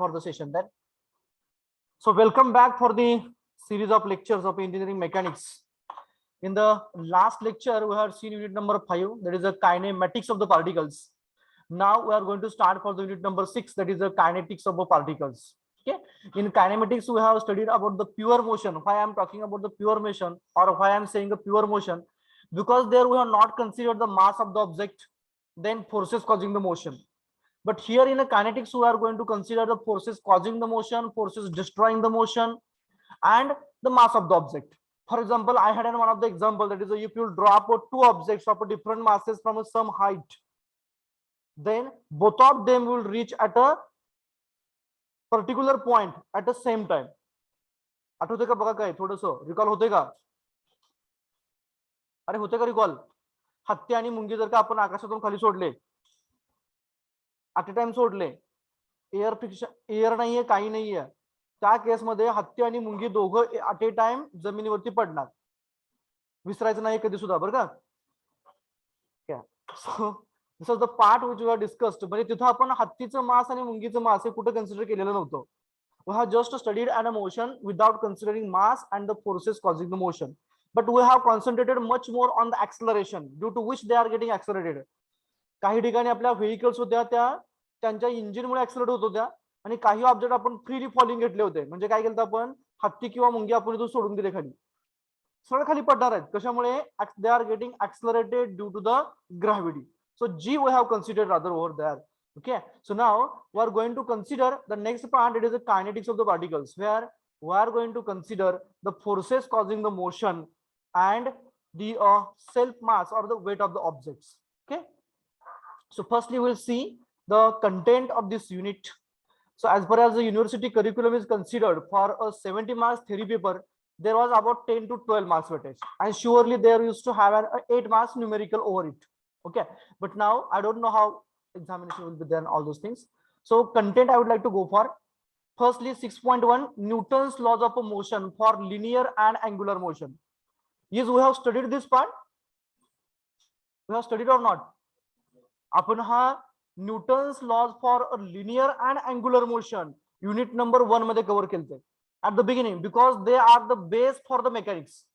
for the session then. So welcome back for the series of lectures of engineering mechanics. In the last lecture, we have seen unit number 5, that is the kinematics of the particles. Now we are going to start for the unit number 6, that is the kinetics of the particles. Okay. In kinematics, we have studied about the pure motion. Why I am talking about the pure motion, or why I am saying the pure motion? Because there we have not considered the mass of the object, then forces causing the motion. But here in a kinetics, we are going to consider the forces causing the motion, forces destroying the motion, and the mass of the object. For example, I had one of the example, that is if you drop two objects of different masses from some height, then both of them will reach at a particular point at the same time. आठवते का बघा काय थोडंसं recall होते का? अरे होते का रिकॉल? हत्ती आणि मुंगी जर का आपण आकाशातून खाली सोडले, ऍट अ टाइम सोडले, एअर फ्रिक्शन, एअर नाहीये, काही नाहीये, त्या केसमध्ये हत्ती आणि मुंगी दोघं ऍट अ टाइम जमिनीवरती पडणार. विसरायचं नाही कधी सुद्धा, बरं का? So this was the part which we have discussed. म्हणजे तिथं आपण हत्तीचं मास आणि मुंगीचं मास हे कुठं कन्सिडर केलेलं नव्हतं. We have just studied an motion without considering mass and the forces causing the motion, but we have concentrated much more on the acceleration, due to which they are getting accelerated. काही ठिकाणी आपल्या vehicles होत्या त्या त्यांच्या इंजिनमुळे accelerate होत होत्या, आणि काही ऑब्जेक्ट आपण फ्रीली फॉलिंग घेतले होते. म्हणजे काय केलं आपण, हत्ती किंवा मुंगी आपण इथून सोडून दिले खाली, सरळ खाली पडणार आहेत. कशामुळे? They are getting accelerated due to the gravity. So G we have considered rather over there. Okay, so now we are going to consider the next part. It is the kinetics of the particles, where we are going to consider the forces causing the motion and the self mass or the weight of the objects. Okay, so firstly we'll see the content of this unit. So as far as the university curriculum is considered, for a 70 marks theory paper, there was about 10 to 12 marks weightage, and surely there used to have an 8 marks numerical over it. Okay, but now I don't know how examination will be there and all those things. So content I would like to go for. Firstly, 6.1 Newton's laws of motion for linear and angular motion. Yes, we have studied this part. We have studied or not? आपण हा Newton's laws for a linear and angular motion unit number 1 मध्ये cover केलते at the beginning, because they are the base for the mechanics.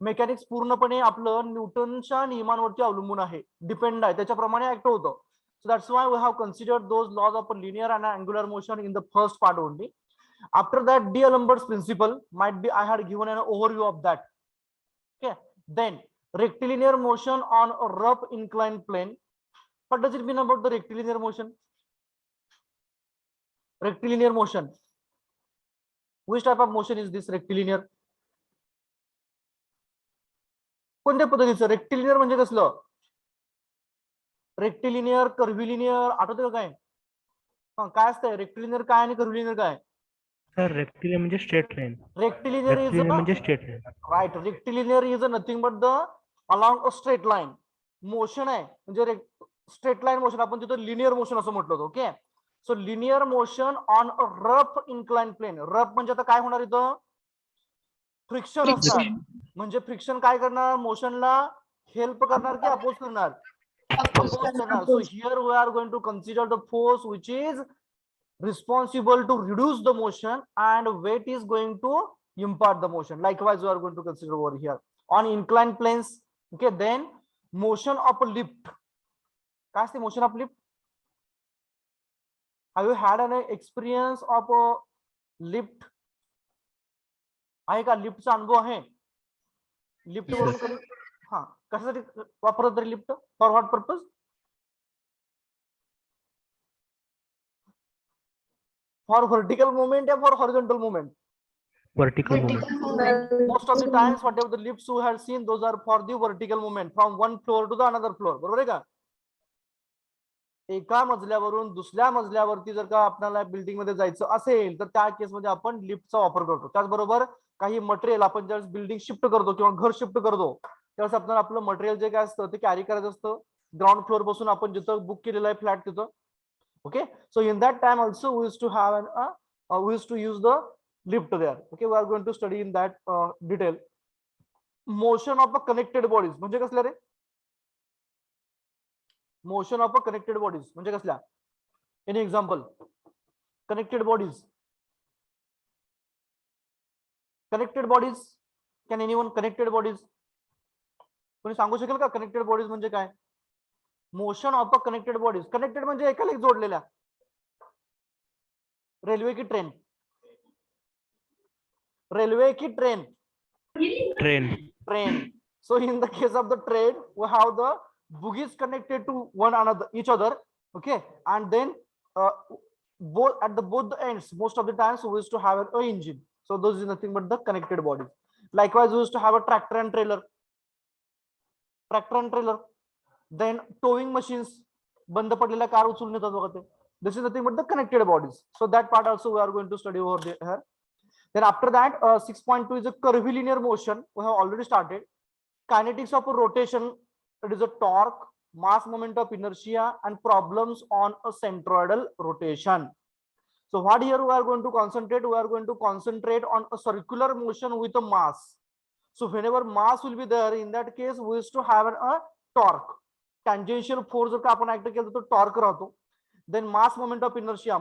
Mechanics पूर्णपणे आपलं न्यूटनच्या नियमांवरती अवलंबून आहे, depend आहे, त्याच्याप्रमाणे ऍक्ट होतं. So that's why we have considered those laws of linear and angular motion in the first part only. After that D'Alembert's principle might be I had given an overview of that. Okay, then rectilinear motion on a rough inclined plane. What does it mean about the rectilinear motion? Rectilinear motion, which type of motion is this rectilinear? कोणत्या पद्धतीचं rectilinear म्हणजे कसलं? Rectilinear, कर्व्हिलिनियर, आठवतं का काय? काय असतंय rectilinear काय आणि कर्व्हिलिनियर काय? सर रेक्टिलिनियर म्हणजे स्ट्रेट लाईन. रेक्टिलिनियर इज म्हणजे straight line. Right. Rectilinear is nothing but the along a straight line motion आहे. म्हणजे स्ट्रेट लाईन मोशन आपण तिथं लिनियर मोशन असं म्हटलं होतं. Okay, so linear motion on a rough incline plane. Rough म्हणजे आता काय होणार इथं? फ्रिक्शन असणार. म्हणजे फ्रिक्शन काय करणार? मोशनला हेल्प करणार की अपोज करणार? अपोज करणार. So here we are going to consider the force which is responsible to reduce the motion, and weight is going to impart the motion. Likewise, we are going to consider over here on inclined planes. Okay, then motion of a lift. What is the motion of lift? Have you had an experience of a lift? आहे का लिफ्टचा अनुभव आहे? Lift वरून कधी हा कशासाठी वापरतात तरी lift? For what purpose? For vertical movement or for horizontal movement? Vertical movement. Most of the times whatever the lifts we have seen, those are for the vertical movement from one floor to the another floor. बरोबर आहे का? एका मजल्यावरून दुसऱ्या मजल्यावरती जर का आपल्याला building मध्ये जायचं असेल तर त्या केस मध्ये आपण लिफ्टचा वापर करतो. त्याचबरोबर काही मटेरियल आपण ज्यावेळेस बिल्डिंग शिफ्ट करतो किंवा घर शिफ्ट करतो त्यावेळेस आपल्याला आपलं मटेरियल जे काय असतं ते कॅरी करायचं असतं ग्राउंड फ्लोर पासून आपण जिथं बुक केलेलं आहे फ्लॅट तिथं. Okay, so in that time also we used to have we used to use the lift there. Okay, we are going to study in that detail. Motion of a connected bodies म्हणजे कसल्या रे? Motion of a connected bodies म्हणजे कसल्या? Any example? Connected bodies. Connected bodies. Can anyone connected bodies? कोणी सांगू शकेल का connected bodies म्हणजे काय? Motion of a connected bodies. Connected म्हणजे एकाला एक जोडलेल्या. रेल्वे की ट्रेन? रेल्वे की train? Train. So in the case of the train, we have the bogies connected to one another, each other. Okay, and then both at the both the ends, most of the times we used to have an engine. So those is nothing but the connected bodies. Likewise, we used to have a tractor and trailer. Tractor and trailer. Then towing machines. बंद पडलेल्या car उचलून नेतात बघा ते. This is nothing but the connected bodies. So that part also we are going to study over here. Then after that, 6.2 is a curvilinear motion. We have already started. Kinetics of a rotation. It is a torque, mass, moment of inertia, and problems on a centroidal rotation. So what here we are going to concentrate? We are going to concentrate on a circular motion with a mass. So whenever mass will be there, in that case, we used to have a torque. Tangential force जर का आपण act केलं तर torque राहतो. Then mass, moment of inertia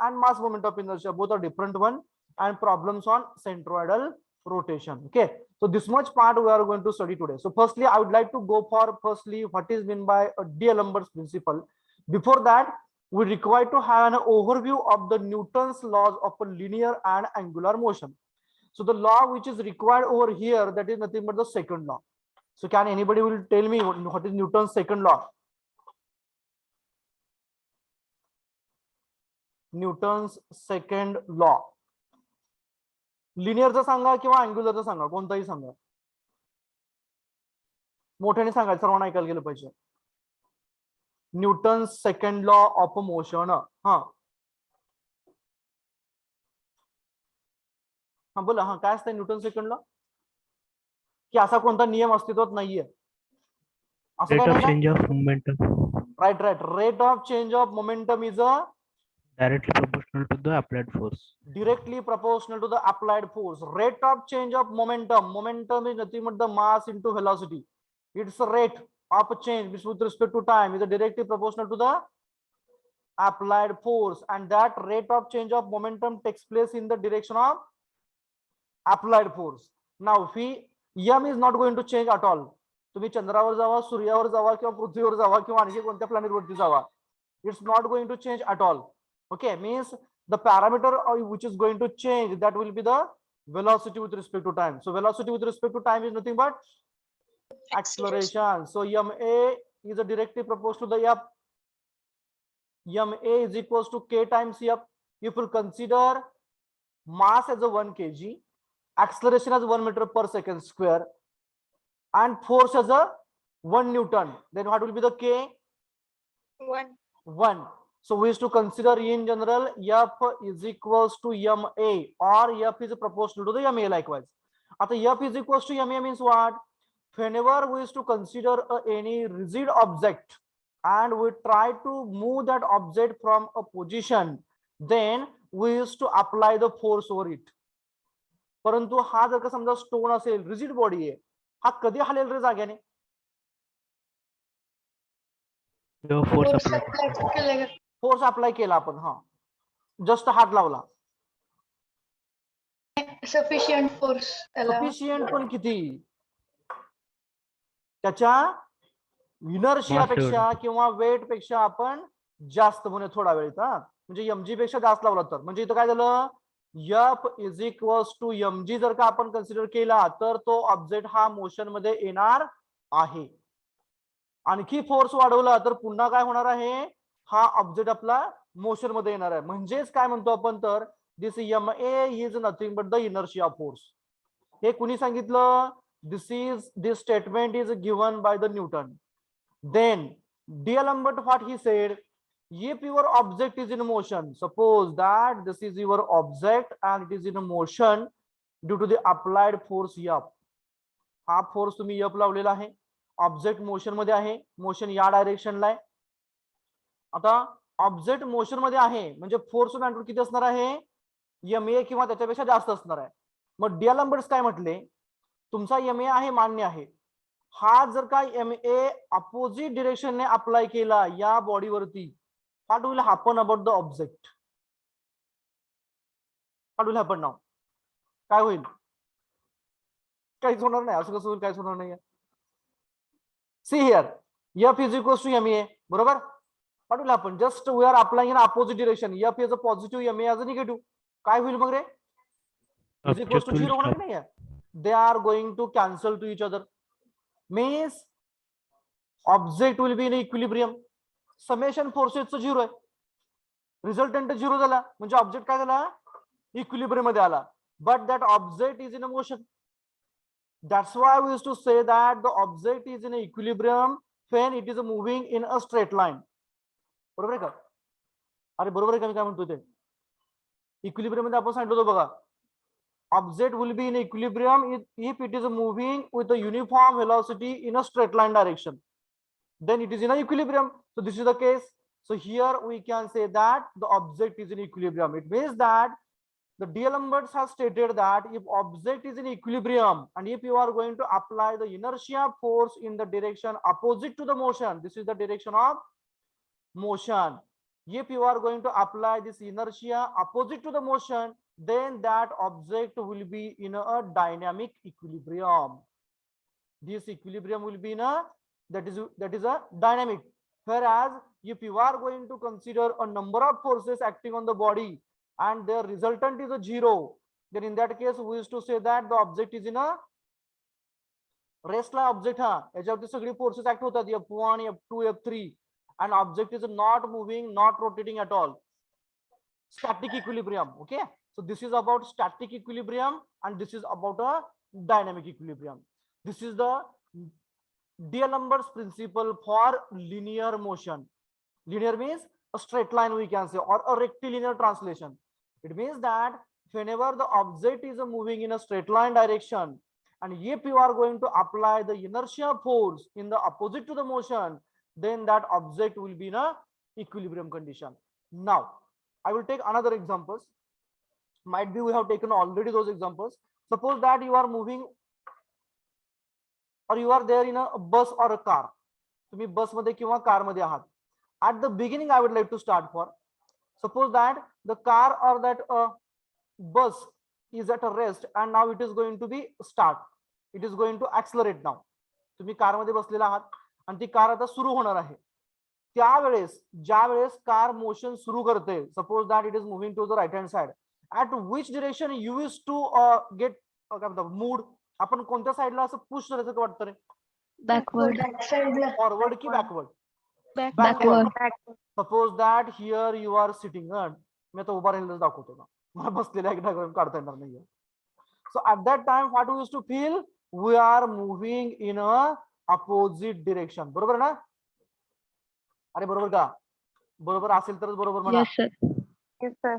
and mass moment of inertia both are different one, and problems on centroidal rotation. Okay, so this much part we are going to study today. So firstly, I would like to go for what is meant by a D'Alembert's principle. Before that, we require to have an overview of the Newton's laws of a linear and angular motion. So the law which is required over here, that is nothing but the second law. So can anybody will tell me what is Newton's second law? Newton's second law. लिनियरचा सांगा किंवा अँग्युलरचा सांगा, कोणताही सांगा. मोठ्याने सांगा, सर्वांना ऐकायला गेलं पाहिजे. Newton's second law of motion. हा हा बोला. हा काय असतं न्यूटन सेकंड लॉ? की असा कोणता नियम अस्तित्वात नाहीये असं काय नाही ना? Right right. Rate of change of momentum is a directly proportional to the applied force. Directly proportional to the applied force. Rate of change of momentum. Momentum is nothing but the mass into velocity. Its rate of change with respect to time is directly proportional to the applied force, and that rate of change of momentum takes place in the direction of applied force. Now m is not going to change at all. तुम्ही चंद्रावर जावा, सूर्यावर जावा किंवा पृथ्वीवर जावा किंवा आणखी कोणत्या planet वरती जावा, it's not going to change at all. Okay, means the parameter which is going to change, that will be the velocity with respect to time. So velocity with respect to time is nothing but acceleration. So ma is directly proportional to the f. Ma is equals to k times f. If you consider mass as a 1 kg, acceleration as 1 meter per second square, and force as a 1 Newton, then what will be the k? 1. So we used to consider in general f is equals to ma, or f is proportional to the ma. Likewise, after f is equals to ma means what? Whenever we used to consider any rigid object and we try to move that object from a position, then we used to apply the force over it. परंतु हा जर का समजा stone असेल, rigid body आहे, हा कधी हलेल रे जाग्याने? फोर्स अप्लाय केला आपण, हा जस्ट हात लावला. Sufficient force. सफिशियंट पण किती? त्याच्या इनर्शियापेक्षा किंवा वेट पेक्षा आपण जास्त म्हणजे थोडा वेळ, म्हणजे mg पेक्षा जास्त लावला तर, म्हणजे इथं काय झालं, f is equals to mg जर का आपण कन्सिडर केला तर तो ऑब्जेक्ट हा मोशन मध्ये येणार आहे. आणखी फोर्स वाढवला तर पुन्हा काय होणार आहे, हा ऑब्जेक्ट आपला मोशन मध्ये येणार आहे. म्हणजेच काय म्हणतो आपण तर, this ma is nothing but the inertia force. हे कुणी सांगितलं? This statement is given by the Newton. Then D'Alembert, what he said, if your object is in motion, suppose that this is your object and it is in motion due to the applied force f. हा force तुम्ही f लावलेला आहे, object motion मध्ये आहे, motion या डायरेक्शनला आहे. आता object motion मध्ये आहे म्हणजे फोर्स मॅग्निट्यूड किती असणार आहे? ma किंवा त्याच्यापेक्षा जास्त असणार आहे. मग D'Alembert काय म्हटले, तुमचा ma आहे मान्य आहे, हा जर का ma अपोजिट डिरेक्शनने अप्लाय केला या बॉडीवरती, what will happen about the object? What will happen नाव? काय होईल? काहीच होणार नाही. असं कसं होईल? काहीच होणार नाही. See here, F is equals to MA, बरोबर? What will happen? Just we are applying in opposite direction. F is a positive, MA as a negative. काय होईल मग रे? Is equals to 0 होणार की नाही? They are going to cancel to each other. Means object will be in equilibrium. Summation forces 0 आहे. Resultant 0 झाला म्हणजे object काय झाला? इक्विलिब्रियम मध्ये आला. But that object is in a motion. That's why we used to say that the object is in equilibrium when it is moving in a straight line. बरोबर आहे का? अरे बरोबर आहे का? मी काय म्हणतो ते इक्विलिब्रियम मध्ये आपण सांगितलं होतं बघा, object will be in equilibrium if it is moving with a uniform velocity in a straight line direction, then it is in a equilibrium. So this is the case. So here we can say that the object is in equilibrium. It means that the D'Alembert has stated that if object is in equilibrium and if you are going to apply the inertia force in the direction opposite to the motion, this is the direction of motion. If you are going to apply this inertia opposite to the motion, then that object will be in a dynamic equilibrium. This equilibrium will be in a that is a dynamic. Whereas if you are going to consider a number of forces acting on the body and their resultant is a 0, then in that case we used to say that the object is in a rest-like object. याच्यावरती सगळी forces act होतात, F1, F2, F3, and object is not moving, not rotating at all. Static equilibrium. Okay, so this is about static equilibrium and this is about a dynamic equilibrium. This is the D'Alembert's principle for linear motion. Linear means a straight line, we can say, or a rectilinear translation. It means that whenever the object is moving in a straight line direction, and if you are going to apply the inertia force in the opposite to the motion, then that object will be in a equilibrium condition. Now, I will take another examples. Might be we have taken already those examples. Suppose that you are moving or you are there in a bus or a car. तुम्ही बस मध्ये किंवा car मध्ये आहात. At the beginning, I would like to start for. Suppose that the car or that bus is at a rest and now it is going to be start. It is going to accelerate now. तुम्ही car मध्ये बसलेला आहात आणि ती car आता सुरू होणार आहे. त्यावेळेस ज्या वेळेस कार मोशन सुरू करते, suppose that it is moving to the right hand side, at which direction you use to get काय म्हणतात मूड, आपण कोणत्या साइडला असं पुश करायचं वाटतं रे? बॅकवर्ड. फॉरवर्ड की backward? Backward. Suppose that here you are sitting. मी आता उभा राहिलेलं दाखवतो ना, मला बसलेल्या एक डायग्राम काढता येणार नाहीये. So at that time what we use to feel, we are moving in a opposite direction. बरोबर ना? अरे बरोबर का? बरोबर असेल तरच बरोबर म्हणा. Yes sir.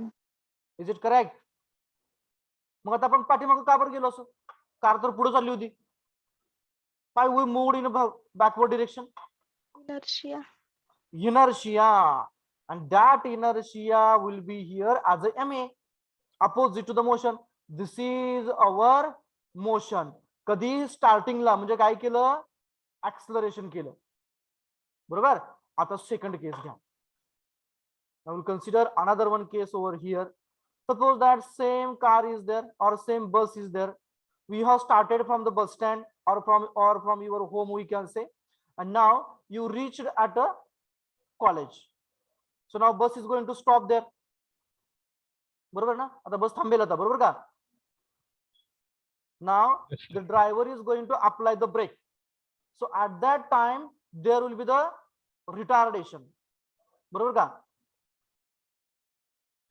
Is it correct? मग आता आपण पाठीमागे का बरं गेलो असं? कार तर पुढे चालली होती. Why we moved in a backward direction? Inertia. And that inertia will be here as a MA, opposite to the motion. This is our motion. कधी स्टार्टिंगला म्हणजे काय केलं? ऍक्सलरेशन केलं. बरोबर? आता सेकंड केस घ्या. I will consider another one case over here. Suppose that same car is there or same bus is there. We have started from the bus stand or from your home, we can say, and now you reached at a college. So now bus is going to stop there. बरोबर ना? आता बस थांबेल आता. बरोबर का? Now the driver is going to apply the brake. So at that time there will be the retardation. बरोबर का?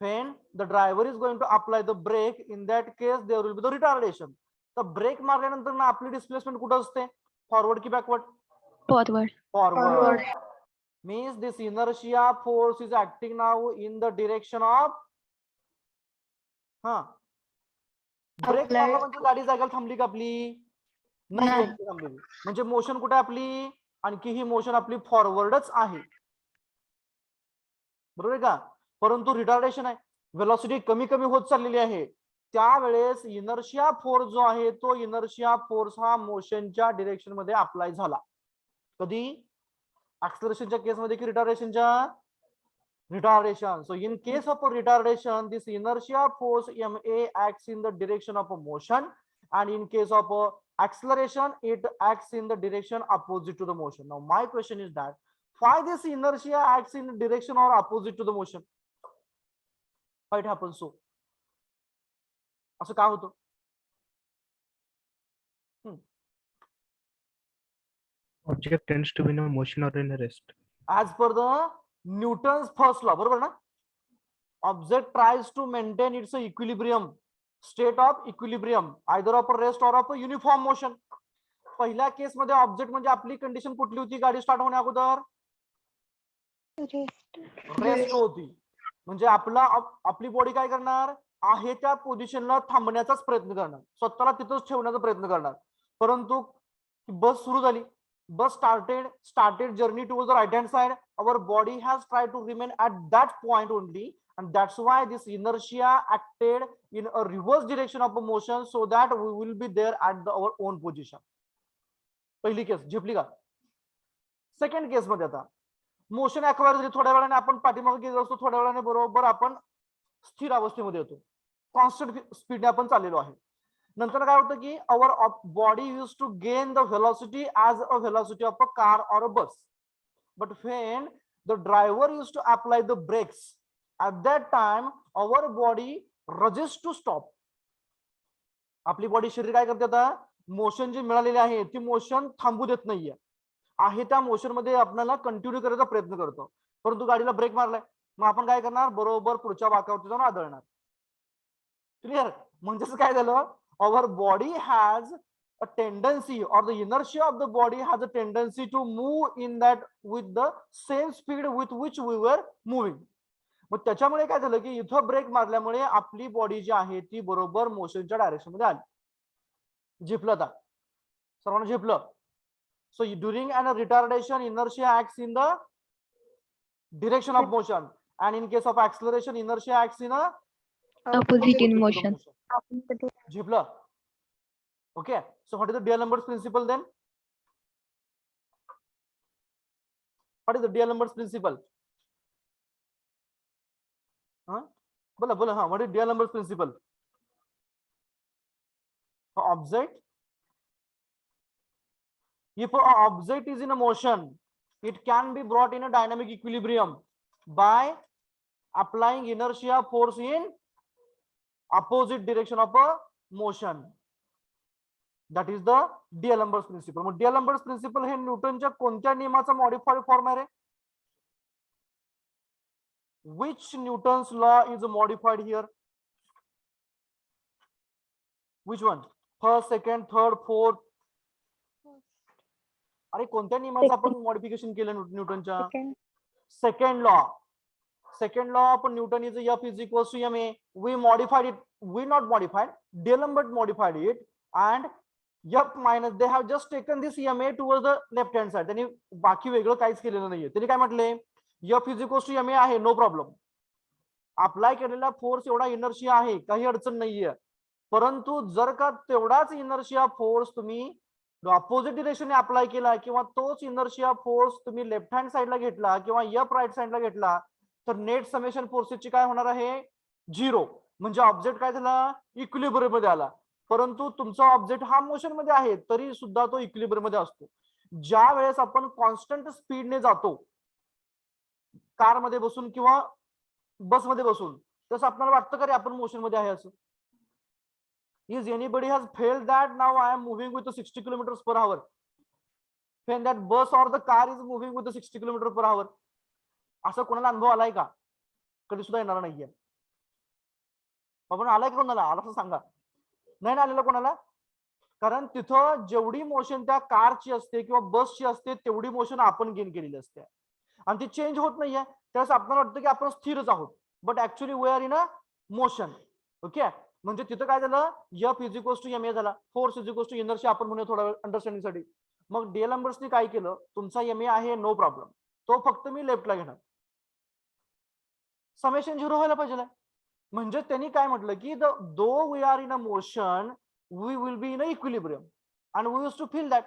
When the driver is going to apply the brake, in that case there will be the retardation. तर break मारल्यानंतर ना आपली displacement कुठं असते? Forward की backward? Forward. Means this inertia force is acting now in the direction of brake मारला म्हणजे गाडी जागेला थांबली का आपली? नाही थांबलेली. म्हणजे मोशन कुठे आपली? आणखी ही मोशन आपली फॉरवर्डच आहे. बरोबर का? परंतु रिटार्डेशन आहे, वेलोसिटी कमी कमी होत चाललेली आहे. त्यावेळेस इनर्शिया फोर्स जो आहे तो इनर्शिया फोर्स हा मोशनच्या डिरेक्शन मध्ये अप्लाय झाला. कधी? ऍक्सलरेशनच्या केसमध्ये की रिटार्डेशनच्या? retardation. So in case of a retardation, this inertia force ma acts in the direction of a motion, and in case of a acceleration, it acts in the direction opposite to the motion. Now my question is that why this inertia acts in the direction or opposite to the motion? Why it happens so? असं का होतं? Object tends to be in a motion or in a rest. As per the Newton's first law, बरोबर ना? Object tries to maintain its equilibrium, state of equilibrium, either of a rest or of a uniform motion. पहिल्या case मध्ये object म्हणजे आपली condition कुठली होती गाडी start होण्या अगोदर? रेस्ट होती. म्हणजे आपली बॉडी काय करणार आहे त्या पोझिशनला थांबण्याचाच प्रयत्न करणार, स्वतःला तिथंच ठेवण्याचा प्रयत्न करणार. परंतु बस सुरू झाली, bus started journey towards the right hand side. Our body has tried to remain at that point only, and that's why this inertia acted in a reverse direction of a motion so that we will be there at our own position. पहिली case झेपली का? Second case मध्ये आता motion acquire झाली, थोड्या वेळाने आपण पाठीमागे गेलो असतो, थोड्या वेळाने बरोबर आपण स्थिर अवस्थेमध्ये येतो, कॉन्स्टंट स्पीडने आपण चाललेलो आहे. नंतर काय होतं की our body used to gain the velocity as a velocity of a car or a bus, but when the driver used to apply the brakes, at that time our body resists to stop. आपली body शरीर काय करते, आता motion जे मिळालेले आहे ती motion थांबू देत नाहीये, आहे त्या मोशन मध्ये आपल्याला कंटिन्यू करायचा प्रयत्न करतो. परंतु गाडीला ब्रेक मारलाय, मग आपण काय करणार, बरोबर पुढच्या वाकावरती जाऊन आदळणार. क्लिअर? म्हणजेच काय झालं, our body has a tendency, or the inertia of the body has a tendency to move in that with the same speed with which we were moving. मग त्याच्यामुळे काय झालं की इथं ब्रेक मारल्यामुळे आपली बॉडी जी आहे ती बरोबर मोशनच्या डायरेक्शन मध्ये आली. झेपलं आता सर्वांना? झेपलं? So during an retardation inertia acts in the direction of motion, and in case of acceleration inertia acts in a Opposite in motion. झेपलं? Okay, so what is the D'Alembert's principle then? What is the D'Alembert's principle? बोला बोला. हाँ, what is D'Alembert's principle? Object, if an object is in a motion, it can be brought in a dynamic equilibrium by applying inertia force in opposite direction of a motion. That is the D'Alembert's principle. Mug D'Alembert's principle हे न्यूटनच्या कोणत्या नियमाचा modified form आहे रे? Which Newton's law is modified here? Which one? First, second, third, fourth? अरे कोणत्या नियमाचं आपण modification केलं न्यूटनच्या? Second law. Second law of Newton is F is equals to ma. We modified it. We not modified. D'Alembert modified it, and F minus they have just taken this ma towards the left hand side. त्यांनी बाकी वेगळं काहीच केलेलं नाहीये. त्यांनी काय म्हटले, F is equals to ma आहे, नो प्रॉब्लेम. अप्लाय केलेला फोर्स एवढा इनर्शिया आहे, काही अडचण नाहीये. परंतु जर का तेवढाच इनर्शिया फोर्स तुम्ही ऑपोजिट डिरेक्शनने अप्लाय केला, किंवा तोच इनर्शिया फोर्स तुम्ही लेफ्ट हँड साइडला घेतला किंवा F राईट साइडला घेतला, तर नेट समेशन फोर्सेसची काय होणार आहे, 0. म्हणजे ऑब्जेक्ट काय झाला, इक्विलिब्रियम मध्ये आला. परंतु तुमचा ऑब्जेक्ट हा मोशन मध्ये आहे तरी सुद्धा तो इक्विलिब्रियम मध्ये असतो. ज्या वेळेस आपण कॉन्स्टंट स्पीडने जातो कार मध्ये बसून किंवा बस मध्ये बसून, तसं आपल्याला वाटतं का रे आपण मोशन मध्ये आहे असं? Is anybody has felt that now I am moving with 60 kilometers per hour, when that bus or the car is moving with 60 kilometers per hour? असं कोणाला अनुभव आलाय का? कधी सुद्धा येणार नाहीये. आपण आलाय का कोणाला? आला असं सांगा. नाही ना आलेलं कोणाला? कारण तिथं जेवढी मोशन त्या कारची असते किंवा बसची असते तेवढी मोशन आपण गेन केलेली असते, आणि ती चेंज होत नाहीये. त्यावेळेस आपल्याला वाटतं की आपण स्थिरच आहोत, but actually we are in a motion. Okay, म्हणजे तिथं काय झालं, F is equals to ma झाला, force is equals to inertia आपण म्हणूया थोडा वेळ अंडरस्टँडिंग साठी. मग D'Alembertने काय केलं, तुमचा ma आहे, नो प्रॉब्लेम, तो फक्त मी लेफ्टला घेणार, समेशन 0 व्हायला पाहिजे. म्हणजे त्यांनी काय म्हटलं की though we are in a motion we will be in a equilibrium and we use to feel that.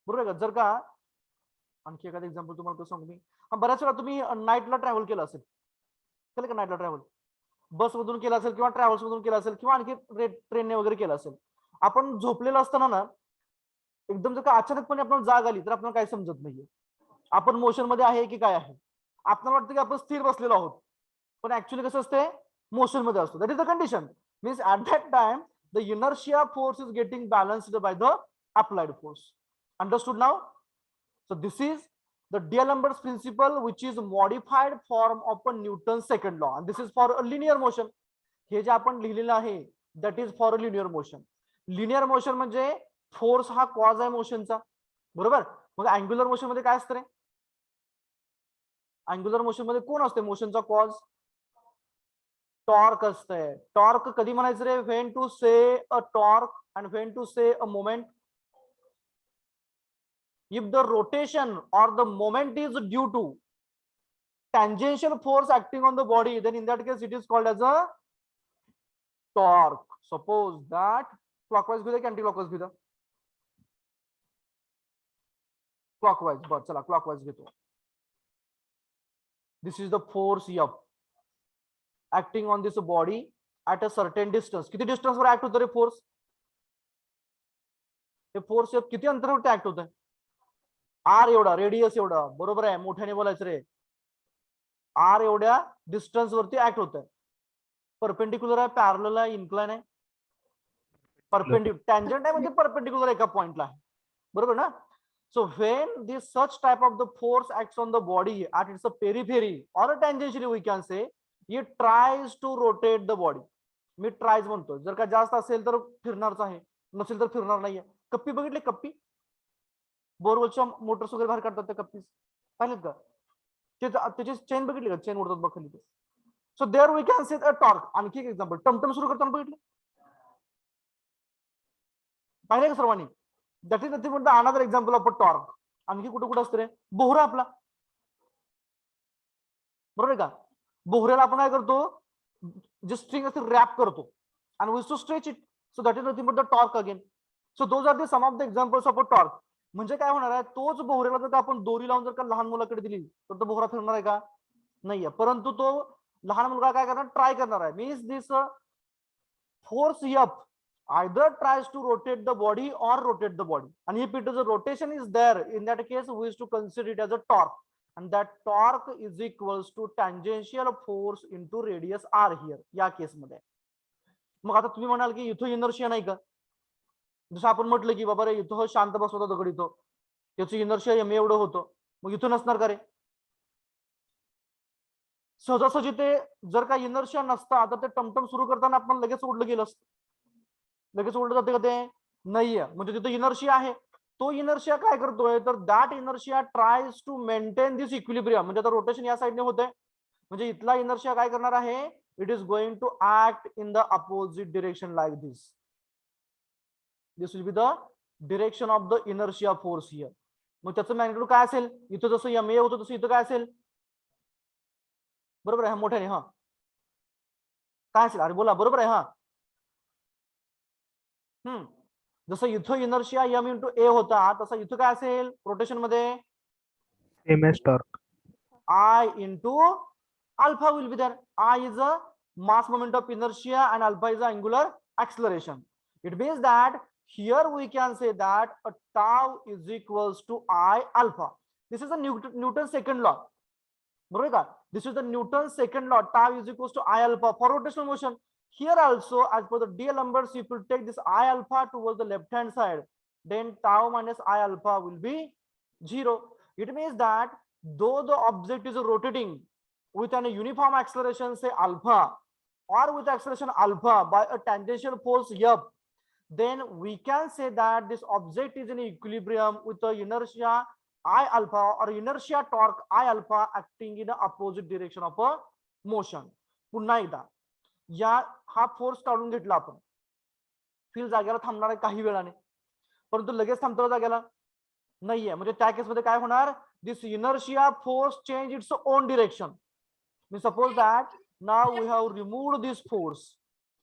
बरोबर का? जर का आणखी एखादं एक्झाम्पल तुम्हाला सांगू मी, बऱ्याच वेळा तुम्ही नाईटला ट्रॅव्हल केलं असेल, केलं का नाईटला ट्रॅव्हल? बस मधून केलं असेल किंवा ट्रॅव्हल्स मधून केलं असेल किंवा आणखी ट्रेनने वगैरे केलं असेल. आपण झोपलेलं असताना ना एकदम जर का अचानकपणे आपल्याला जाग आली तर आपल्याला काही समजत नाहीये आपण मोशन मध्ये आहे की काय आहे. आपल्याला वाटतं की आपण स्थिर बसलेलो आहोत, पण ऍक्च्युअली कसं असते, मोशन मध्ये असतो. That is the condition. Means at that time the inertia force is getting balanced by the applied force. Understood now? So this is the D'Alembert's principle, which is modified form of a Newton's second law, and this is for a linear motion. हे जे आपण लिहिलेलं आहे that is for a linear motion. Linear motion म्हणजे force हा cause आहे मोशनचा, बरोबर. मग angular motion मध्ये काय असतं रे? अँग्युलर मोशन मध्ये कोण असते मोशनचा कॉज? टॉर्क असतंय. टॉर्क कधी म्हणायचं रे? व्हेन टू से अ टॉर्क अँड व्हेन टू से a moment. If the rotation or the moment is due to tangential force acting on the body, then in that case it is called as a torque. Suppose that clockwise घेऊ दे की anti-clockwise घेऊ दे? Clockwise. बरं चला clockwise घेतो. This is the force F acting on this body at a certain distance. किती distance वर act होतं रे force? हे force F किती अंतरावरती ऍक्ट होत आहे? आर एवढा, रेडियस एवढा, बरोबर आहे. मोठ्याने बोलायचं रे. आर एवढ्या डिस्टन्स वरती ऍक्ट होत आहे. परपेंडिक्युलर आहे, पॅरलल आहे, इन्क्लाइन आहे? परपेंडिक्युलर. टँजंट आहे म्हणजे परपेंडिक्युलर एका पॉइंटला आहे, बरोबर ना. So when this such type of the force acts on the body at its periphery और tangentially we can say it tries to rotate the body. मी ट्रायज म्हणतो, जर का जास्त असेल तर फिरणारच आहे, नसेल तर फिरणार नाहीये. कप्पी बघितली? कप्पी बोरवलच्या मोटर्स वगैरे बाहेर काढतात त्या कप्पीज पाहिलेत का? त्याची चेन बघितली का? चेन उडतात बघ खाली. सो देअर वी कॅन से अ टॉर्क. आणखी एक एक्झाम्पल, टमटम सुरू करताना बघितलं पाहिले का सर्वांनी? That is nothing but the another example of a torque. आणखी कुठे कुठे असतं रे? बोहरा आपला, बरोबर का? बोहऱ्याला आपण काय करतो, जे स्ट्रिंग असते रॅप करतो आणि we to stretch it. So that is nothing but the torque again. So those are the some of the examples of a torque. म्हणजे काय होणार आहे, तोच बोहऱ्याला जर आपण दोरी लावून जर का लहान मुलाकडे दिली तर तो बोहरा फिरणार आहे का? नाहीये. परंतु तो लहान मुलगा काय करणार? ट्राय करणार आहे. Means this force F either tries to rotate the body or rotate the body, and if it is a rotation is there, in that case we is to consider it as a torque, and that torque is equals to tangential force into radius r here या case मध्ये. मग आता तुम्ही म्हणाल की इथं inertia नाही का? जसं आपण म्हटलं की बाबा रे इथं शांत बसवतो दगड, इथं त्याचं इनर्शिया एम एवढं होतं, मग इथं नसणार का रे? सहजासहजी ते जर का इनर्शिया नसता तर ते टमटम सुरू करताना आपण लगेच उडलं गेलं असतं. लगेच उलट जाते का ते? नाहीये. म्हणजे तिथे इनर्शिया आहे. तो इनर्शिया काय करतोय, तर that inertia tries to maintain this equilibrium. म्हणजे आता रोटेशन या साइडने होतंय, म्हणजे इथला इनर्शिया काय करणार आहे, it is going to act in the opposite direction like this. This will be the direction of the inertia force here. मग त्याचं मॅग्निट्यूड काय असेल? इथं जसं एम ए होतं तसं इथं काय असेल? बरोबर आहे मोठ्याने. हा काय असेल? अरे बोला. बरोबर आहे. हा जसं इथं इनर्शिया एम इंटू ए होता तसं इथं काय असेल रोटेशन मध्ये? Same as torque. I into alpha will be there. I is a mass moment of inertia and alpha is a angular acceleration. It means that here we can say that a tau is equals to I alpha. This is the Newton's second law. बरोबर का? This is the Newton's second law. Tau is equals to I alpha for rotational motion. Here also, as per the D'Alembert's, if you take this I alpha towards the left hand side, then tau minus I alpha will be 0. It means that though the object is rotating with an uniform acceleration, say alpha, or with acceleration alpha by a tangential force F, then we can say that this object is in equilibrium with the inertia I alpha or inertia torque I alpha acting in the opposite direction of a motion. पुन्हा एकदा या हा force काढून घेतला आपण, fill जागेला थांबणार आहे काही वेळाने, परंतु लगेच थांबतो जागेला नाहीये. म्हणजे त्या केसमध्ये काय होणार, this inertia force change its own direction. मी suppose that now we have removed this force.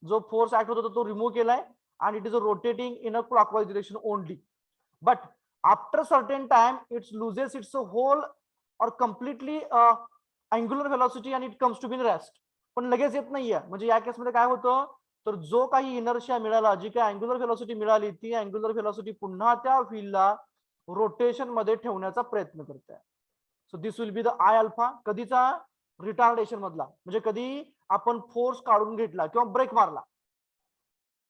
जो फोर्स ऍक्ट होता तो रिमूव्ह केलाय and it is rotating in a clockwise direction only, but after certain time it loses its whole और completely angular velocity आणि it comes to be in rest, पण लगेच येत नाहीये. म्हणजे या केसमध्ये काय होतं, तर जो काही इनर्शिया मिळाला, जी काही अँग्युलर व्हेलॉसिटी मिळाली, ती अँग्युलर व्हेलॉसिटी पुन्हा त्या व्हीलला रोटेशन मध्ये ठेवण्याचा प्रयत्न करते. So this will be the I alpha. कधीचा, रिटार्डेशन मधला, म्हणजे कधी आपण फोर्स काढून घेतला किंवा ब्रेक मारला,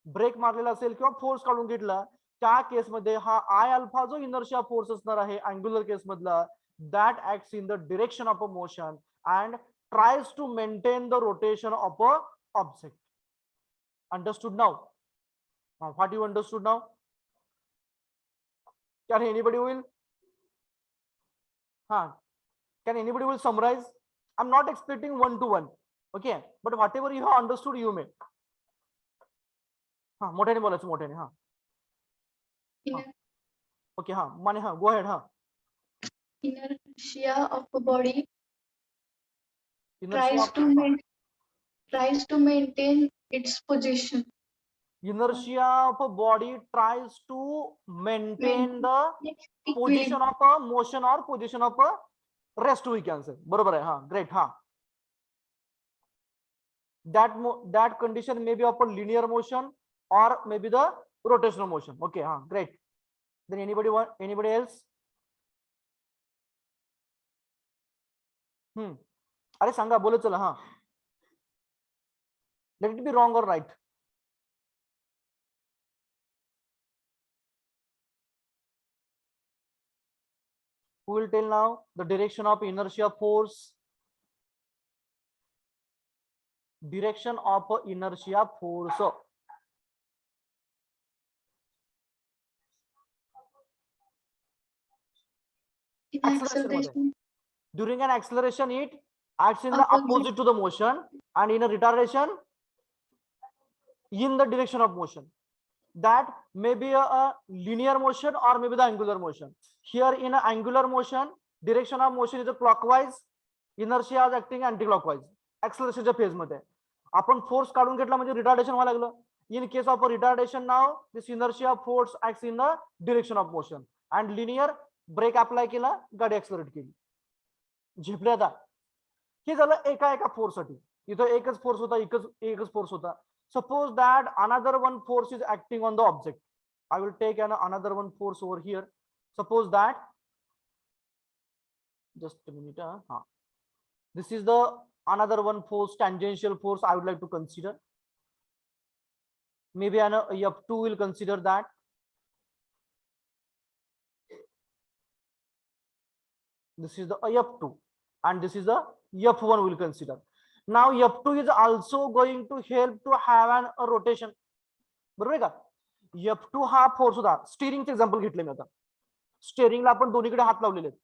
ब्रेक मारलेला असेल किंवा फोर्स काढून घेतला, त्या केसमध्ये हा आय अल्फा जो इनर्शिया फोर्स असणार आहे अँग्युलर केस मधला, that acts in the direction of a motion and tries to maintain the rotation of a object. Understood now? What you understood now? Can anybody will? Can anybody will summarize? I'm not expecting one to one, okay, but whatever you have understood you may. मोठ्याने बोलायचं, मोठ्याने. Okay, माने go ahead. Inertia of a body Inertia tries to maintain its position. Inertia of a body tries to maintain the position of a motion or position of a rest, we can say. बरोबर आहे. Great. That condition may be of a linear motion or maybe the rotational motion. Okay, great. Then anybody else? अरे सांगा, बोलत चला. Let it be wrong or right. Who will tell now the direction of inertia force? Direction of inertia force. Acceleration. During an acceleration, it acts in the opposite to the motion, and in a retardation, in the direction of motion. That may be a linear motion or maybe the angular motion. Here in an angular motion, direction of motion is a clockwise, inertia is acting anti-clockwise. Acceleration phase मध्ये आपण force काढून घेतला म्हणजे retardation व्हायला लागलं. In case of a retardation, now this inertia force acts in the direction of motion, and linear brake apply केला, गाडी ऍक्सलरेट केली, झेपले. आता हे झालं एका फोर्स साठी. इथं एकच फोर्स होता, एकच फोर्स होता. Suppose that another one force is acting on the object. I will take another one force over here. Suppose that, just a minute. This is the another one force, tangential force I would like to consider. Maybe an F2 will consider that. This is the F2 and this is the F1 will consider. Now F2 is also going to help to have a rotation. बरोबर आहे का? F2 हा force होता. स्टीअरिंगचे example घेतले मी आता. स्टीअरिंगला आपण दोन्हीकडे हात लावलेले आहेत.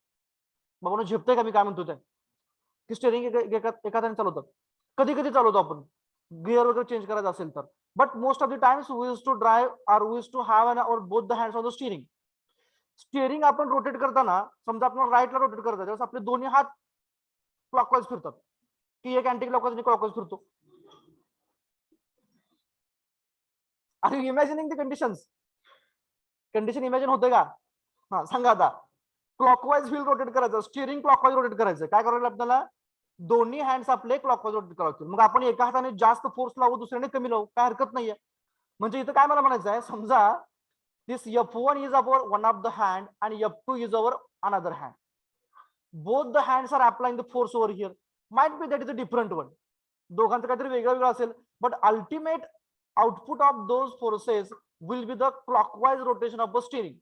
बाबा झेपतंय का मी काय म्हणतो ते? की स्टीअरिंग एका हाताने चालवतात. कधी कधी चालवतो आपण गिअर वगैरे चेंज करायचं असेल तर. But most of the times we use to drive or we use to have or both the hands on the steering. Steering आपण रोटेट करताना, समजा आपण राईटला रोटेट करतो, त्यावेळेस आपले दोन्ही हात क्लॉकवाईज फिरतात, की एक अँटी क्लॉकवाईज आणि क्लॉकवाईज फिरतो. Are you imagining the conditions? Condition imagine होते का? सांगा आता. क्लॉकवाईज व्हील रोटेट करायचं, स्टीअरिंग क्लॉकवाईज रोटेट करायचं. काय करायला आपल्याला? दोन्ही हँड्स आपले क्लॉकवाईज रोटेट करायचे. मग आपण एका हाताने जास्त फोर्स लावू, दुसऱ्याने कमी लावू, काय हरकत नाहीये. म्हणजे इथं काय मला म्हणायचं आहे, समजा this F1 is our one of the hand and F2 is our another hand. Both the hands are applying the force over here. Might be that is a different one. दोघांचं काहीतरी वेगळं वेगळं असेल, but ultimate output of those forces will be the clockwise rotation of the steering.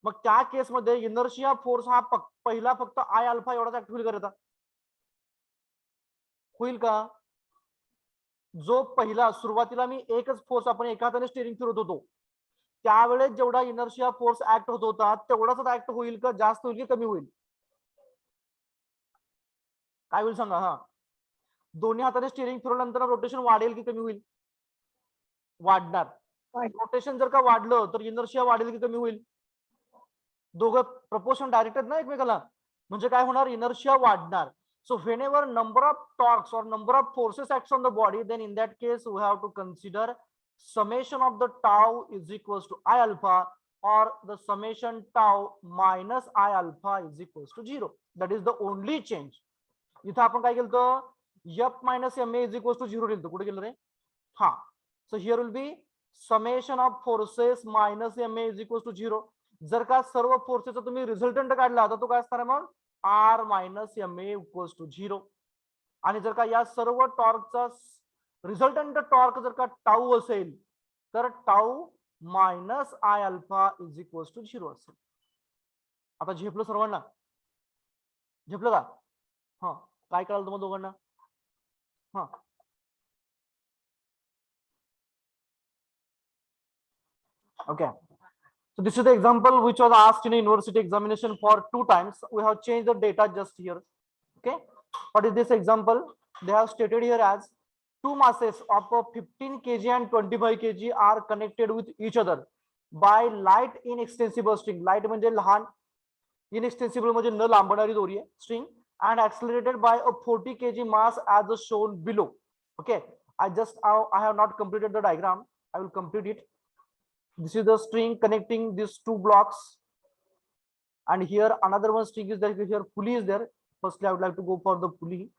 मग त्या case मध्ये inertia force हा पहिला फक्त आय अल्फा एवढाच ऍक्ट होईल करता. होईल का? जो पहिला सुरुवातीला मी एकच फोर्स आपण एका हाताने स्टीअरिंग फिरवत होतो, त्यावेळेस जेवढा इनर्शिया फोर्स ऍक्ट होत होता तेवढाच ऍक्ट होईल का, जास्त होईल की कमी होईल? काय होईल सांगा? दोन्ही हाताने स्टीअरिंग फिरवल्यानंतर रोटेशन वाढेल की कमी होईल? वाढणार. रोटेशन जर का वाढलं तर इनर्शिया वाढेल की कमी होईल? दोघं प्रपोर्शन डायरेक्ट आहेत ना एकमेकाला. म्हणजे काय होणार? इनर्शिया वाढणार. So whenever number of torques or number of forces acts on the body, then in that case we have to consider summation of the tau is equals to I alpha or the summation tau minus I alpha is equals to 0. That is the only change. इथं आपण काय केलं, F minus MA is equals to 0 लिहिलं. कुठे गेलं रे? हा. So here will be summation of forces minus MA is equals to 0. जर का सर्व फोर्सेसचा तुम्ही रिझल्टंट काढला तर तो काय असणार आहे मग R minus MA equals to 0. आणि जर का या सर्व टॉर्कचा रिझल्टंट टॉर्क जर का टाऊ असेल तर tau minus I alpha is equals to 0 असेल. आता झेपलं सर्वांना? झेपलं का? हा, काय कळालं तुम्हाला दोघांना? हा, okay. So this is the example which was asked in a university examination for 2 times. We have changed the data just here. Okay, what is this example? They have stated here as two masses of 15 kg and 25 kg are connected with each other by light inextensible string. Light म्हणजे लहान, inextensible म्हणजे न लांबणारी दोरी आहे string, and accelerated by a 40 kg mass as shown below. Okay, I have not completed the diagram. I will complete it. This is the string connecting these two blocks, and here another one string is there. Here pulley is there. Firstly, I would like to go for the pulley.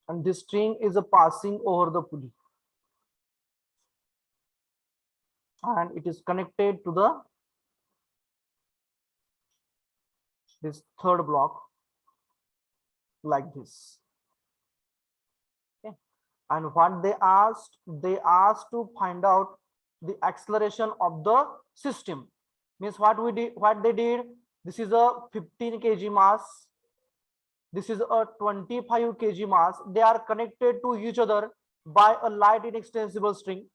And this string is a passing over the pulley, and it is connected to the this third block like this. Okay, and what they asked to find out the acceleration of the system. Means what they did, this is a 15 kg mass, this is a 25 kg mass. They are connected to each other by a light inextensible string.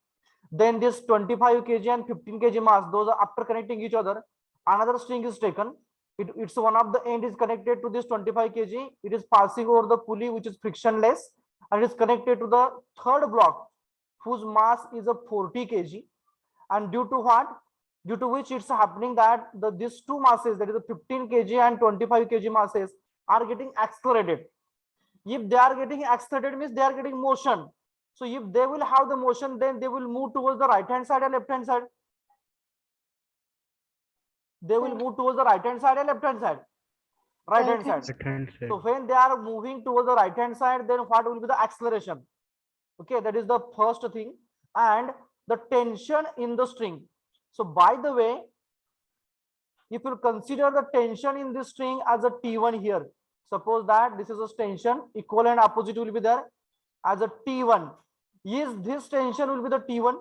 Then this 25 kg and 15 kg mass, those are after connecting each other, another string is taken. It's one of the end is connected to this 25 kg. It is passing over the pulley which is frictionless, and it is connected to the third block whose mass is a 40 kg. And due to what? Due to which it's happening that these two masses, that is the 15 kg and 25 kg masses, are getting accelerated. If they are getting accelerated means they are getting motion. So if they will have the motion, then they will move towards the right hand side and left hand side. They will move towards the right hand side and left hand side. Right hand side. So when they are moving towards the right hand side, then what will be the acceleration? Okay, that is the first thing. And the tension in the string. So by the way, if you consider the tension in this string as a T1 here, suppose that this is a tension, equal and opposite will be there as a T1. Is this tension will be the T1?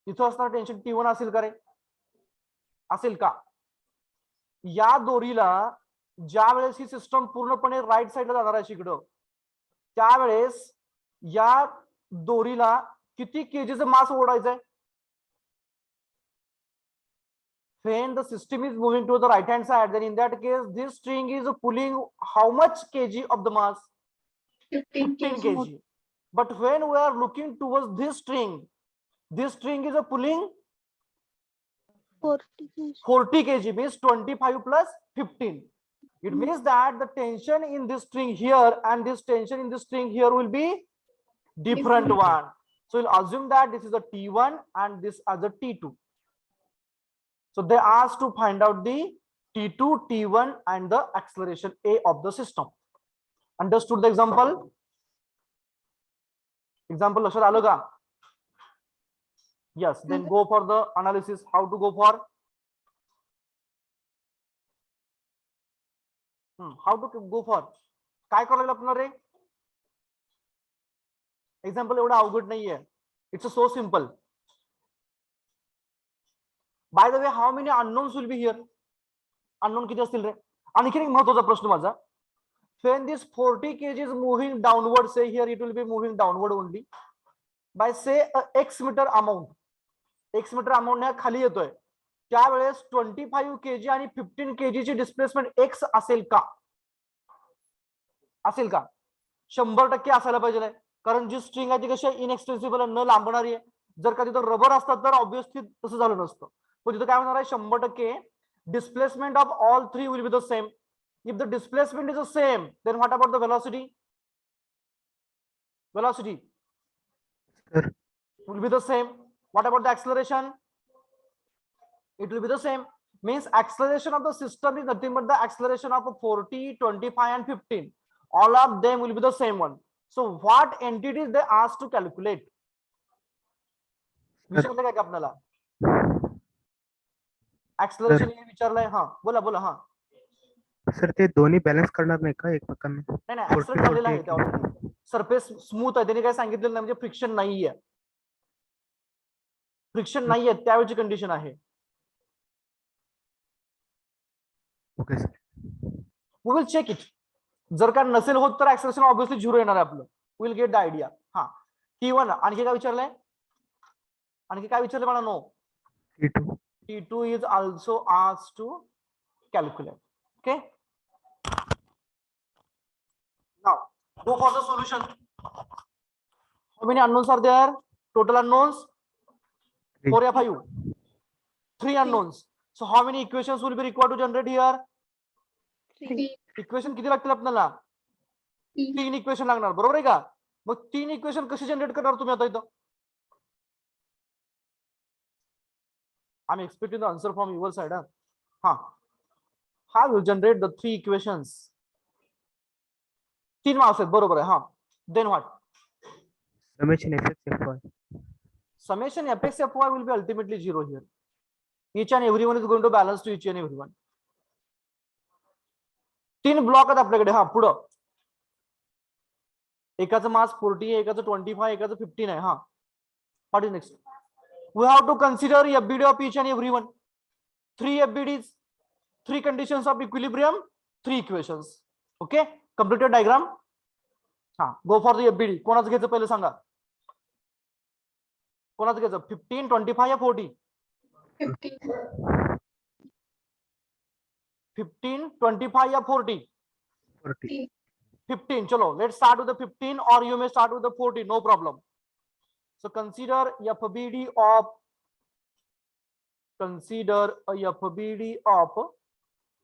इथं असणार tension T1 असेल का रे? असेल का? या दोरीला ज्या वेळेस ही सिस्टम पूर्णपणे राईट साइडला जाणार आहे इकडं, त्यावेळेस या दोरीला किती केजीचं मास ओढायचंय? When the system is moving to the right hand side, then in that case this string is pulling how much kg of the mass? 15 kg. But when we are looking towards this string is a pulling 40 kg, means 25 plus 15. It means that the tension in this string here and this tension in this string here will be different one. So we'll assume that this is a T1 and this as a T2. So they asked to find out the T2, T1 and the acceleration A of the system. Understood the example? Example लक्षात आलं का? Yes, then go for the analysis. How to go for? How to go for? काय करायला लागणार रे? Example एवढा अवघड नाहीये. It's so simple. By the way, how many unknowns will be here? Unknown किती असतील रे? आणखी एक महत्त्वाचा प्रश्न माझा. When this 40 kg is moving downward, say here it will be moving downward only by say a x meter amount. X meter amount ने खाली येतोय. त्यावेळेस 25 kg आणि 15 kg ची डिस्प्लेसमेंट x असेल का? असेल का? 100% असायला पाहिजे, कारण जी स्ट्रिंग आहे ती कशी इनएक्सटेन्सिबल न लांबणारी आहे. जर का तिथं रबर असतात तर ऑब्वियसली तसं झालं नसतं. पण तिथं काय होणार आहे? 100% displacement of all three will be the same. If the displacement is the same, then what about the velocity? Velocity. will be the same. What about the acceleration? It will be the same. Means acceleration of the system is nothing but the acceleration of 40, 25 and 15. All of them will be the same one. So what entities they asked to calculate? विचारलं काय का आपल्याला? Acceleration हे विचारलंय. हा बोला बोला. हा sir ते दोन्ही बॅलन्स करणार नाही का एकमेकांना? नाही नाही ऍक्सिडेंट झालेला आहे त्या ऑलरेडी. सरफेस स्मूथ आहे, त्यांनी काय सांगितलेलं नाही, म्हणजे फ्रिक्शन नाहीये. फ्रिक्शन नाहीये त्यावेळची कंडिशन आहे. Okay sir. We will check it. जर का नसेल होत तर ऍक्सेलरेशन ऑब्विसली 0 येणार आहे आपलं. Will get the idea. हा T1 आणखी काय विचारलंय? आणखी काय विचारलं मला? No. T2 is also asked to calculate. Okay. Now go for the solution. How many unknowns are there? Total unknowns 4 or 5? 3 unknowns. So how many equations will be required to generate here? 3. Equation किती लागतील आपल्याला? 3 equation लागणार, बरोबर आहे का? मग 3 equation कशी generate करणार तुम्ही आता इथं? I'm expecting the answer from your side. How will generate the 3 equations? 3 marks आहेत, बरोबर आहे. Then what? Summation fx fy. Summation fx fy will be ultimately 0 here. Each and everyone is going to balance to each and everyone. 3 block आहेत आपल्याकडे. पुढं एकाचं मास 40 आहे, एकाचं 25, एकाचं 15 आहे. What is next? We have to consider FBD of each and everyone. 3 FBDs, 3 conditions of equilibrium, 3 equations. Okay, completed diagram. Go for the FBD. कोणाचं घ्यायचं पहिले सांगा? कोणाचं घ्यायचं? 15, 25 या 40? 15. 15, 25 या 40? 40. 15. चलो, let's start with the 15 or you may start with the 40, no problem. So consider a FBD of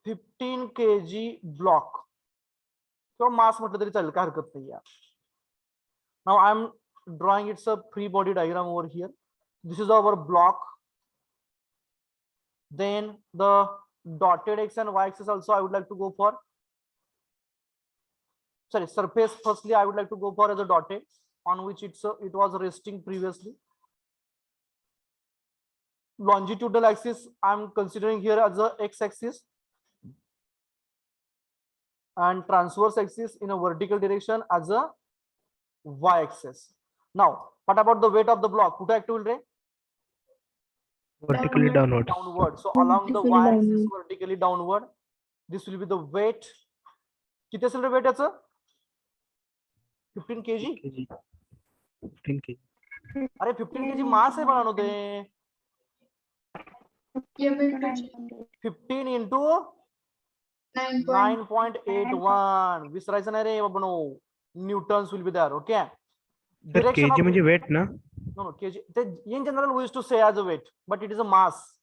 15 kg block. So mass म्हटलं तरी चालेल, काय हरकत नाही यार. Now I am drawing it's a free body diagram over here. This is our block. Then the dotted x and y axis also I would like to go for. Sorry, surface firstly I would like to go for as a dotted, on which it was resting previously. Longitudinal axis I am considering here as a x-axis, and transverse axis in a vertical direction as a y-axis. Now, what about the weight of the block? Kuta active ray? Vertically downward. Downward. So along the y-axis, vertically downward. This will be the weight. किती असेल रे weight याचं? 15 kg. 15 kg. अरे 15 kg मास आहे बाळांनो ते. 15 into 9.81. विसरायचं नाही रे बाबनो. Newtons will be there. Okay. Direction kg म्हणजे weight ना? No, kg. In general, we used to say as a weight, but it is a mass.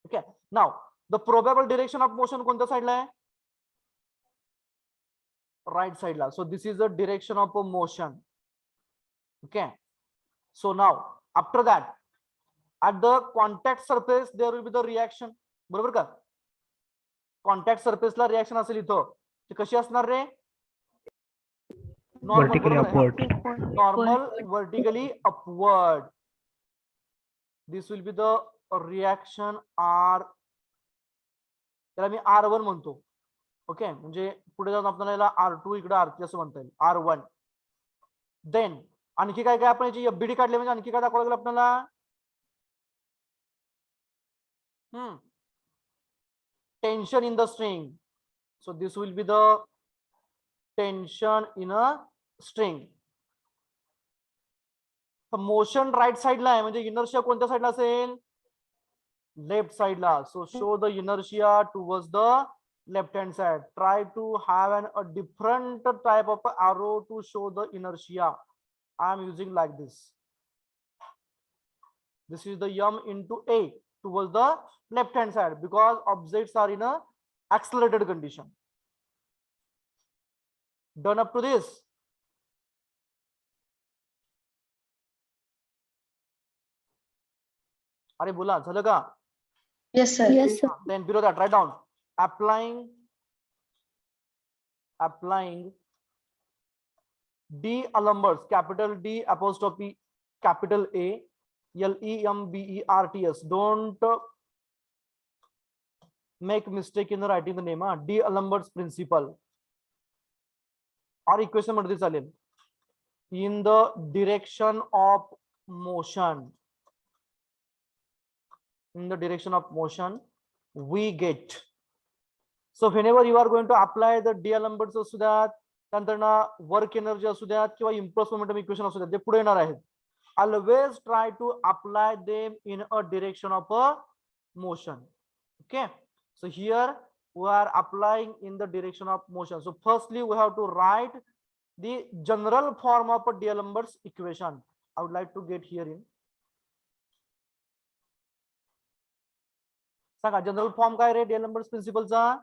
Okay. Now, the probable direction of motion कोणत्या साइडला आहे? Right side La. So this is the direction of a motion. Okay. So now, after that, at the contact surface, there will be the reaction. बरोबर का? Contact surface ला reaction असेल इथं. ती कशी असणार रे? Normal, vertically upward. Normal vertically upward. This will be the reaction R. त्याला मी R1 म्हणतो. ओके, म्हणजे पुढे जाऊन आपल्याला याला R2 इकडे R3 असं म्हणता येईल. R1. देन आणखी काय काय आपण याची FBD काढली म्हणजे आणखी काय दाखवावं लागेल आपल्याला? Tension in the string. So this will be the tension in a string. The motion right side ला आहे, म्हणजे inertia कोणत्या साइडला असेल? Left side La. So show the inertia towards the left hand side. Try to have a different type of arrow to show the inertia. I am using like this. This is the M into A towards the left hand side because objects are in a accelerated condition. Done up to this? अरे बोला झालं का? Yes, sir. Yes, sir. Then below that write down applying D'Alembert, capital D apostrophe capital A Lemberts. Don't make mistake in the writing the name. D'Alembert's principle. Or equation मध्ये चालेल. In the direction of motion. In the direction of motion, we get. So whenever you are going to apply the D'Alembert's असू द्यात, त्यानंतर work energy असू द्यात किंवा impulse momentum equation असू द्यात, जे पुढे येणार आहेत, always try to apply them in a direction of a motion. Okay, so here we are applying in the direction of motion. So firstly we have to write the general form of a D'Alembert's equation. I would like to get here in. Sanga general form काय रे D'Alembert's प्रिन्सिपलचा?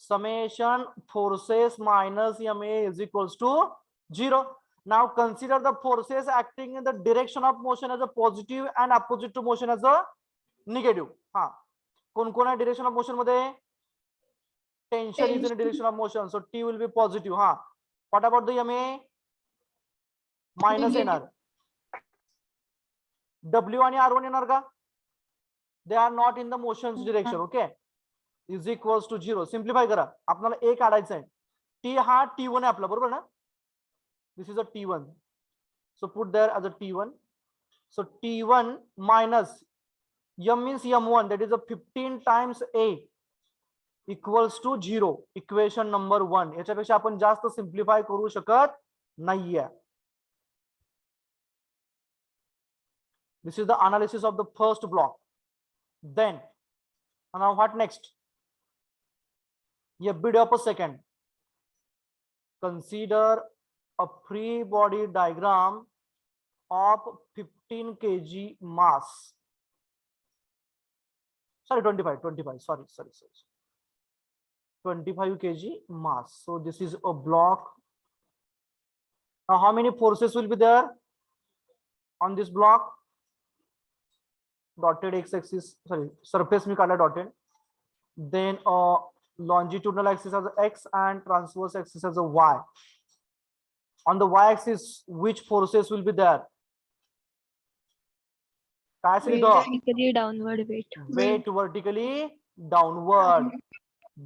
Summation forces minus ma is equals to 0. Now consider the forces acting in the direction of motion as a positive and opposite to motion as a negative. हा कोण कोण आहे direction of motion मध्ये? Tension is in the direction of motion, so T will be positive. हा what about the ma? Minus येणार. W आणि R1 येणार का? They are not in the motion's direction. Okay, is equals to 0. Simplify करा. आपल्याला A काढायचा आहे. T हा T1 आहे आपला, बरोबर ना? This is a T1. So put there as a T1. So T1 minus M means M1, that is a 15 times A equals to 0. Equation number 1. याच्यापेक्षा आपण जास्त सिम्प्लिफाय करू शकत नाहीये. This is the analysis of the first block. Then now what next? A bit of a second. Consider a free body diagram of 15 kg mass. Sorry, 25. Sorry. 25 kg mass. So this is a block. Now how many forces will be there on this block? Dotted x-axis, sorry, surface me color dotted. Then longitudinal axis as a x and transverse axis as a y. On the y-axis, which forces will be there? Vertically downward weight. Weight vertically downward.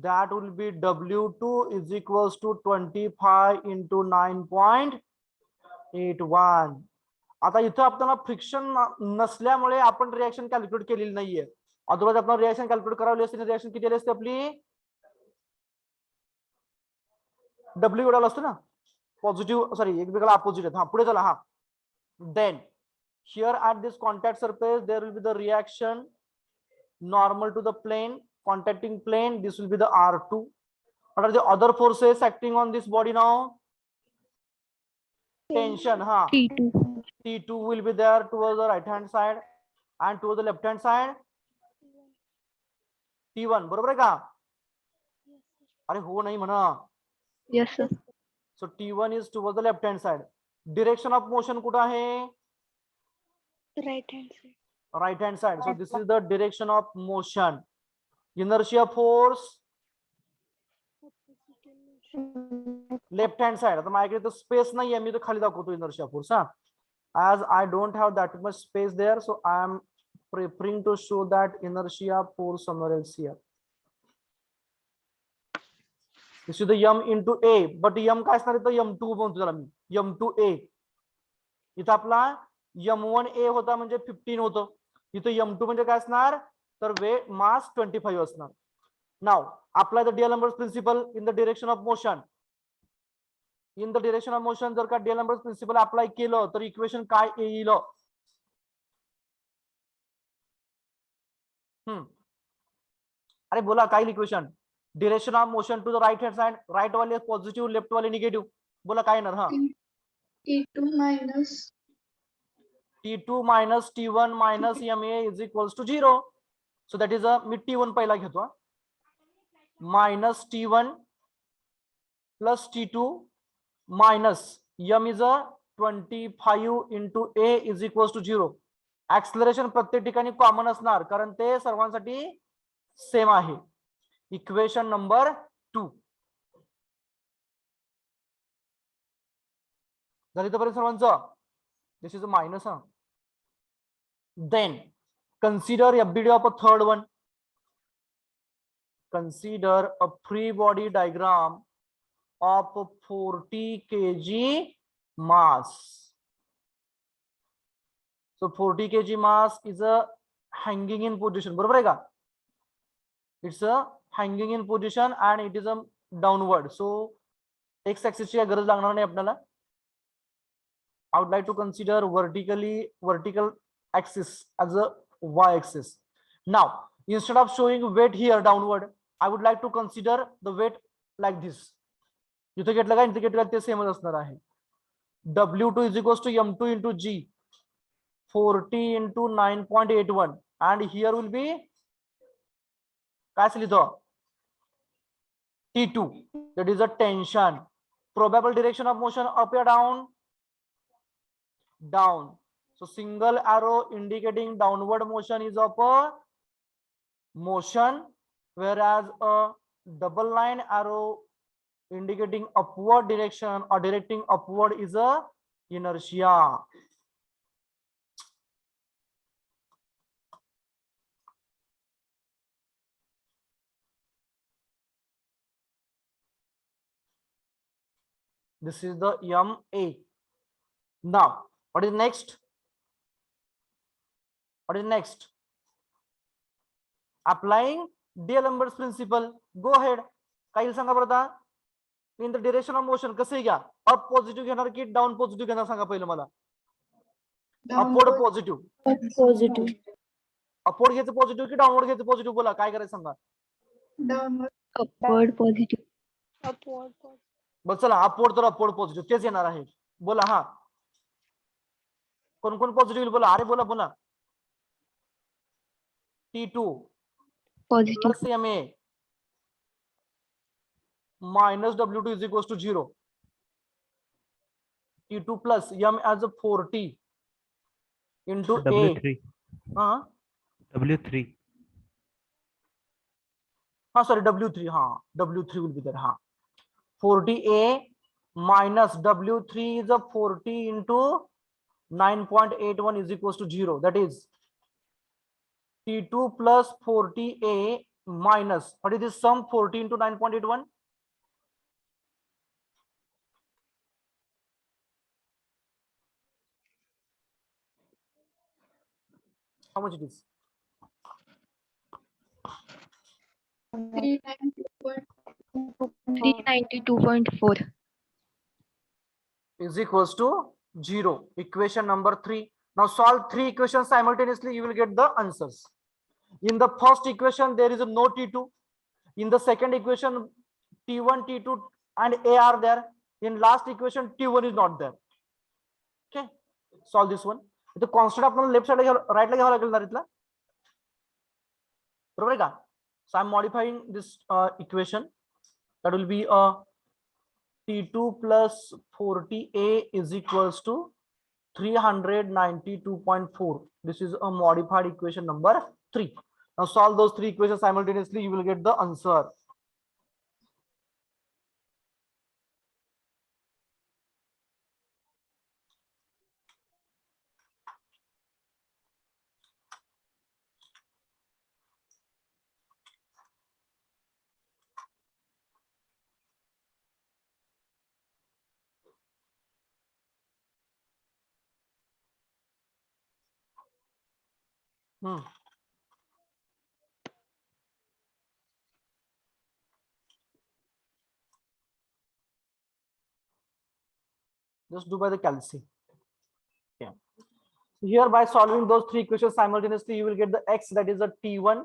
That will be W2 is equals to 25 into 9.81. आता इथं आपल्याला friction नसल्यामुळे आपण reaction calculate केलेली नाहीये. Otherwise आपण reaction calculate करावी असते. रिएक्शन किती आली असते आपली? डब्ल्यू एवढा असतो ना, पॉझिटिव्ह सॉरी एक वेगळा अपोजिट आहे. हा पुढे चला. हा then here at this contact surface there will be the reaction normal to the plane contacting plane. This will be the R2. What are the other forces acting on this body now? Tension. Ha. T2 will be there towards the right hand side and towards the left hand side T1. बरोबर आहे का? अरे हो नाही म्हणा. Yes, sir. So T1 is towards the left hand side. Direction of motion कुठं आहे? Right hand side. Right hand side. So this is the direction of motion. Inertia force left hand side. आता माझ्याकडे तर space नाहीये, मी तर खाली दाखवतो inertia force. हा as I don't have that much space there, so I am preferring to show that inertia force somewhere else here. This is the M into A, but M काय असणार आहे? M2 म्हणतो त्याला मी. M2A. इथं आपला M1A होता म्हणजे 15 होतं. इथं M2 म्हणजे काय असणार? तर वेट मास 25 असणार. Now apply the D'Alembert's principle in the direction of motion. In the direction of motion जर का D'Alembert's principle apply केलं तर इक्वेशन काय येईल? अरे बोला काय equation? Direction of motion to the right hand side. Right वाले पॉझिटिव्ह, लेफ्ट वाले निगेटिव्ह. बोला काय येणार? हा T2 minus T1 minus MA is equals to 0. So that is a me T1 पहिला घेतो. Minus T1 plus T2 minus M is a 25 into A is equals to 0. Acceleration प्रत्येक ठिकाणी common असणार कारण ते सर्वांसाठी सेम आहे. इक्वेशन नंबर 2 झाली तोपर्यंत सर्वांचं. This is a minus. Then consider FBD of a third one. Consider a free body diagram of 40 kg mass. So 40 kg mass is a hanging in position. बरोबर आहे का? It's a hanging in position and it is a downward. So x axis ची गरज लागणार नाही आपल्याला. I would like to consider vertical axis as a y axis. Now instead of showing weight here downward, I would like to consider the weight like this. इथे घेतलं का इथे घेतलं ते सेमच असणार आहे. W2 is equals to M2 into G 40 into 9.81 and here will be काय असेल इथं T2, that is a tension. Probable direction of motion up or down? Down. So single arrow indicating downward motion is of a motion, whereas a double line arrow indicating upward direction or directing upward is a inertia. This is the MA. Now what is next? What is next? Applying D'Alembert's principle. Go ahead. काही सांगा बरं आता. In the direction of motion कसे घ्या? Up positive घेणार की down positive घेणार सांगा पहिलं मला. Upward positive. Positive. अपवर्ड घ्यायचं पॉझिटिव्ह की डाऊनवर्ड घ्यायचं पॉझिटिव्ह बोला काय करायचं सांगा. Upward positive. Upward positive. बरं चला अपवर्ड तर अपवर्ड पॉझिटिव्ह तेच येणार आहे. बोला हा. कोण कोण पॉझिटिव्ह बोला. अरे बोला बोला. T2 Positive. plus MA minus W2 is equals to 0. T2 plus M as a 40 into W3. A. W3. Sorry, W3. W3 will be there. 40A minus W3 is a 40 into 9.81 is equals to 0. That is T2 plus 40A minus, what is this sum? 40 into 9.81. How much it is? 392.4. Is equals to 0. Equation number 3. Now solve 3 equations simultaneously. You will get the answers. In the first equation, there is no T2. In the second equation, T1, T2, and A are there. In last equation, T1 is not there. Okay. Solve this one. The constant आपल्याला left side right ला घ्यावा लागेल ना इथला. बरोबर आहे का? So I'm modifying this equation. That will be T2 plus 40A is equals to 392.4. This is a modified equation number 3. Now solve those 3 equations simultaneously. You will get the answer. Just do by the calci. Yeah. So here by solving those 3 equations simultaneously, you will get the x, that is a T1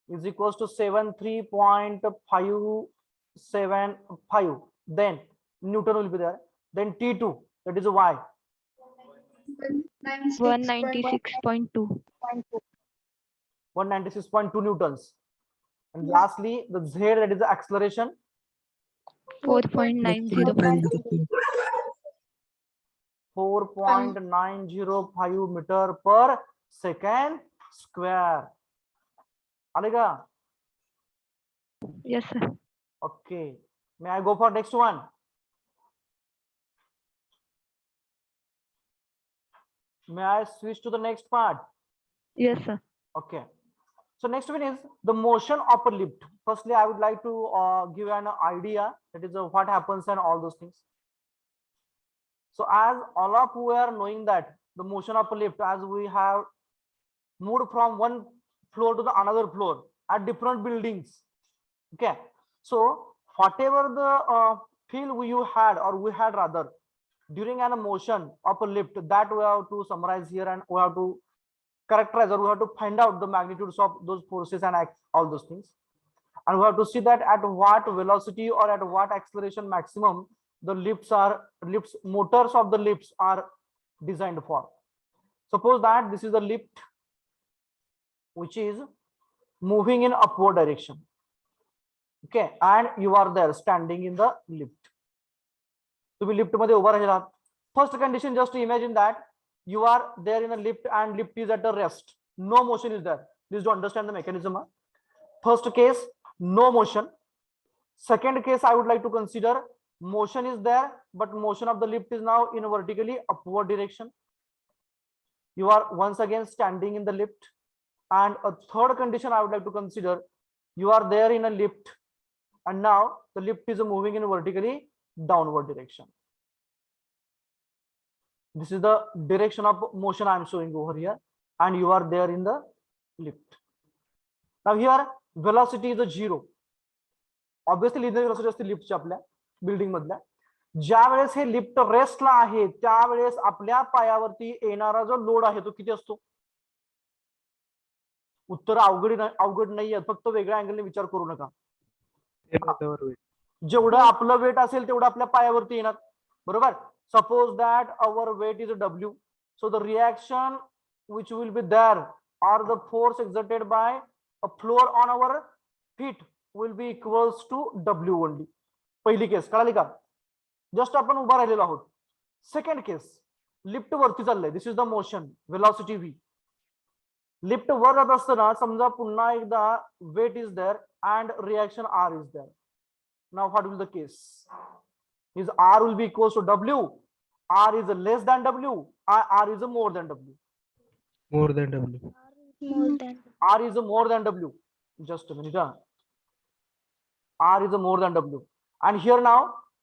is equals to 73.575. Then Newton will be there. Then T2, that is a y. 196.2. 196.2 newtons. And lastly, the z, that is the acceleration. 4.90. 4.905 metre per second square. आले का? Yes, sir. Okay. May I go for next one? May I switch to the next part? Yes, sir. Okay. So next one is the motion of a lift. Firstly, I would like to give an idea, that is what happens and all those things. So as all of you are knowing that the motion of a lift, as we have moved from one floor to the another floor at different buildings. Okay. So whatever the feel you had, or we had rather, during an motion of a lift, that we have to summarize here, and we have to characterize, or we have to find out the magnitudes of those forces and all those things. And we have to see that at what velocity or at what acceleration maximum the motors of the lifts are designed for. Suppose that this is a lift which is moving in upward direction. Okay, and you are there standing in the lift. तुम्ही lift मध्ये उभा राहिलात. First condition, just to imagine that you are there in a lift and lift is at a rest. No motion is there. Please do understand the mechanism. First case, no motion. Second case, I would like to consider motion is there, but motion of the lift is now in a vertically upward direction. You are once again standing in the lift. And a third condition I would like to consider, you are there in a lift, and now the lift is moving in a vertically downward direction. This is the direction of motion I am showing over here, and you are there in the lift. Now here velocity is a 0. Obviously linear velocity असते लिफ्टची आपल्या building मधल्या. ज्या वेळेस हे lift रेस्टला आहे त्यावेळेस आपल्या पायावरती येणारा जो लोड आहे तो किती असतो? उत्तर अवघड नाहीये, फक्त वेगळ्या अँगलने विचार करू नका. जेवढं आपलं वेट असेल तेवढं आपल्या पायावरती येणार, बरोबर. Suppose that our weight is W, so the reaction which will be there, or the force exerted by a floor on our feet, will be equals to W only. पहिली केस कळाली का? Just आपण उभा राहिलेलो आहोत. Second case, lift वरती चाललंय. This is the motion, velocity V. Lift वर जात असताना समजा पुन्हा एकदा weight is there and reaction R is there. Now what will the case? Is R will be equals to W, R is less than W, R is more than W. More than W. R is more than W. Just a minute. R is more than W. And here now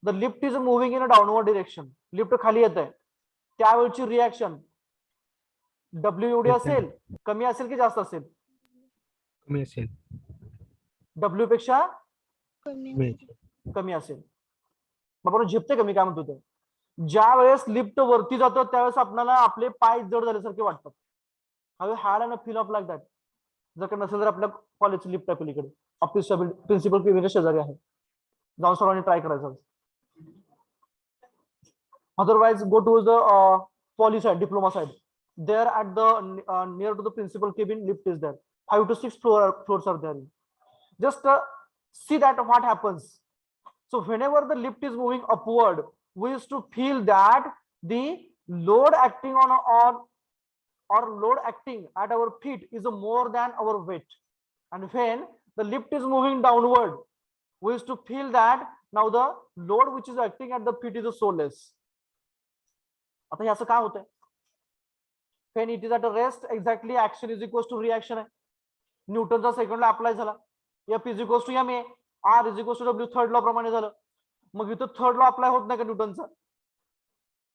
the lift is moving in a downward direction. Lift खाली येत आहे. त्यावेळची reaction W एवढी असेल, कमी असेल की जास्त असेल? कमी असेल. W पेक्षा कमी असेल. बरोबर झेपते कमी. काय म्हणतो ते, ज्या वेळेस लिफ्ट वरती जातो त्यावेळेस आपल्याला आपले पाय जड झाल्यासारखे वाटतात. Have you had an feel of like that? जर का नसेल तर आपल्या कॉलेजची लिफ्ट आहे पलीकडे, ऑफिसच्या प्रिन्सिपल केबिनच्या शेजारी आहे, जाऊन सर्वांनी ट्राय करायचं. Otherwise go to the poly side, diploma side. There at the near to the principal cabin lift is there. 5 to 6 floors are there. Just see that what happens. So whenever the lift is moving upward, we used to feel that the load acting on or load acting at our feet is more than our weight. And when the lift is moving downward, we used to feel that now the load which is acting at the feet is so less. आता हे असं काय होतंय? When it is at a rest, exactly action is equals to reaction आहे. न्यूटनचा second law apply झाला. F is equals to ma, R is equals to W, third law प्रमाणे झालं. मग इथं third law apply होत नाही का न्यूटनचा?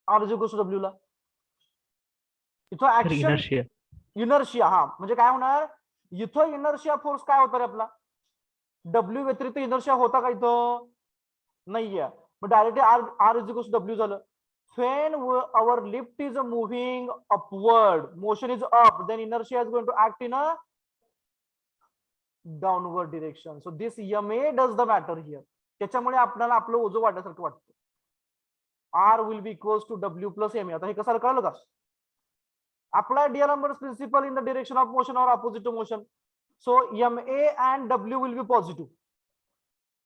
R is equals to W ला. इथं action inertia. हा म्हणजे काय होणार? इथं इनर्शिया फोर्स काय होता रे आपला? W व्यतिरिक्त इनर्शिया होता का इथं? नाहीये. मग directly R is equals to W झालं. When our lift is moving upward, motion is up, then inertia is going to act in a downward direction. So this ma does the matter here. त्याच्यामुळे आपल्याला आपलं ओझं वाढल्यासारखं वाटतं. R will be equals to W plus ma. आता हे कसं कळलं का? Apply D'Alembert's principle in the direction of motion or opposite to motion. So ma and W will be positive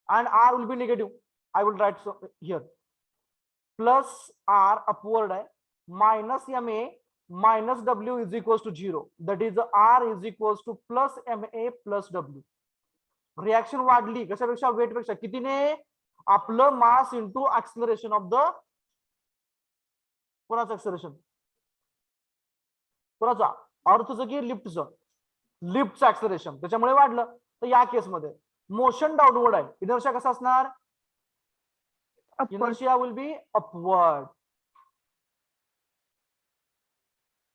and R will be negative. I will write so here. Plus R upward है, minus MA minus W is equal to 0. That is R is equal to plus MA plus W. Reaction वाढली कशापेक्षा? Weight पेक्षा. कितीने? आपलं mass into acceleration of the कोणाचं acceleration? कोणाचा? अर्थचं की लिफ्टचं? लिफ्टचं ऍक्सलरेशन. त्याच्यामुळे वाढलं. तर या केसमध्ये मोशन डाऊनवर्ड आहे. इनर्शिया कसा असणार? Upward. Inertia will be upward.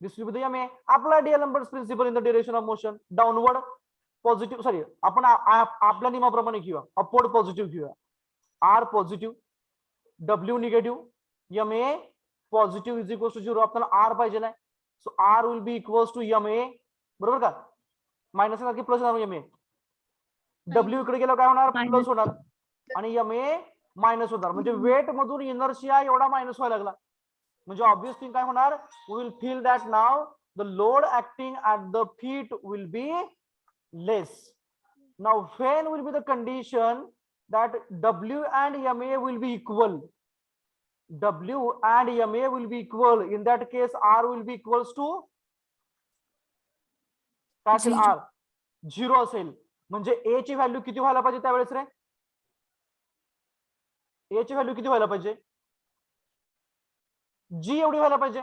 This will be the MA. Apply D'Alembert's principle in the direction of motion. Downward positive, sorry आपण आपल्या नियमाप्रमाणे घेऊया. अपवर्ड पॉझिटिव्ह घेऊया. R positive, W negative, MA positive is equal to 0. आपल्याला R पाहिजे नाही. So R will be equal to MA. बरोबर का? मायनस की प्लस होणार MA. W इकडे गेल्यावर काय होणार? प्लस होणार. आणि MA मायनस होणार. म्हणजे वेट मधून इनर्शिया एवढा मायनस व्हायला लागला. म्हणजे ऑब्विसली काय होणार? We will feel that now the load acting at the feet will be less. Now when will be the condition that W and MA will be equal? W and MA will be equal. In that case R will be equals to काय असेल? R 0 असेल. म्हणजे A ची value किती व्हायला पाहिजे त्यावेळेस रे? A ची व्हॅल्यू किती व्हायला पाहिजे? G एवढी व्हायला पाहिजे.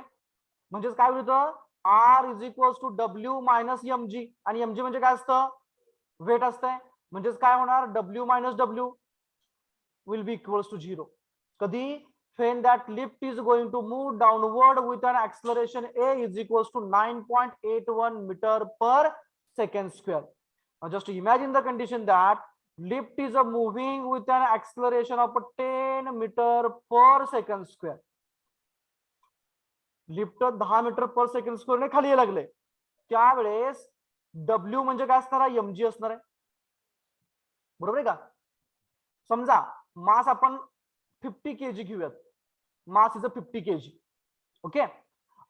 म्हणजे काय होतं? R is equal to W minus MG. आणि MG म्हणजे काय असतं? वेट असतंय. म्हणजेच काय होणार? W minus W will be equals to 0. कधी? when that lift is going to move downward with an acceleration A is equals to 9.81 meter per second square. Now just imagine the condition that lift is moving with an acceleration of 10 meter per second square. Lift 10 meter per second square ने खाली लागले. त्यावेळेस W म्हणजे काय असणार आहे? MG असणार आहे. बरोबर आहे का? समजा मास आपण 50 kg घेऊयात. Mass is 50 kg. ओके.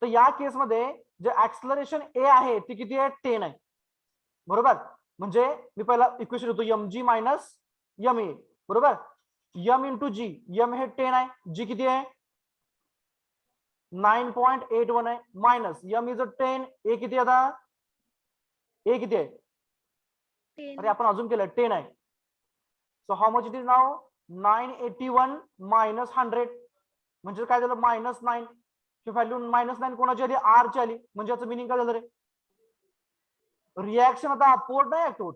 तर या केस मध्ये जे ऍक्सलरेशन A आहे ती किती आहे? 10 आहे. बरोबर. म्हणजे मी पहिला इक्वेशन होतो MG मायनस MA. बरोबर. M into G. M हे 10 आहे. G किती आहे? 9.81 आहे. Minus M is 10. A किती आता? A किती आहे? अरे आपण अजून केलं 10 आहे. So how much it is now? 981 minus 100. म्हणजे काय झालं? मायनस 9. ची व्हॅल्यू मायनस 9 कोणाची आली? R ची आली. म्हणजे याचं मिनिंग काय झालं रे? रिॲक्शन आता अपवर्ड नाही ऍक्ट होत.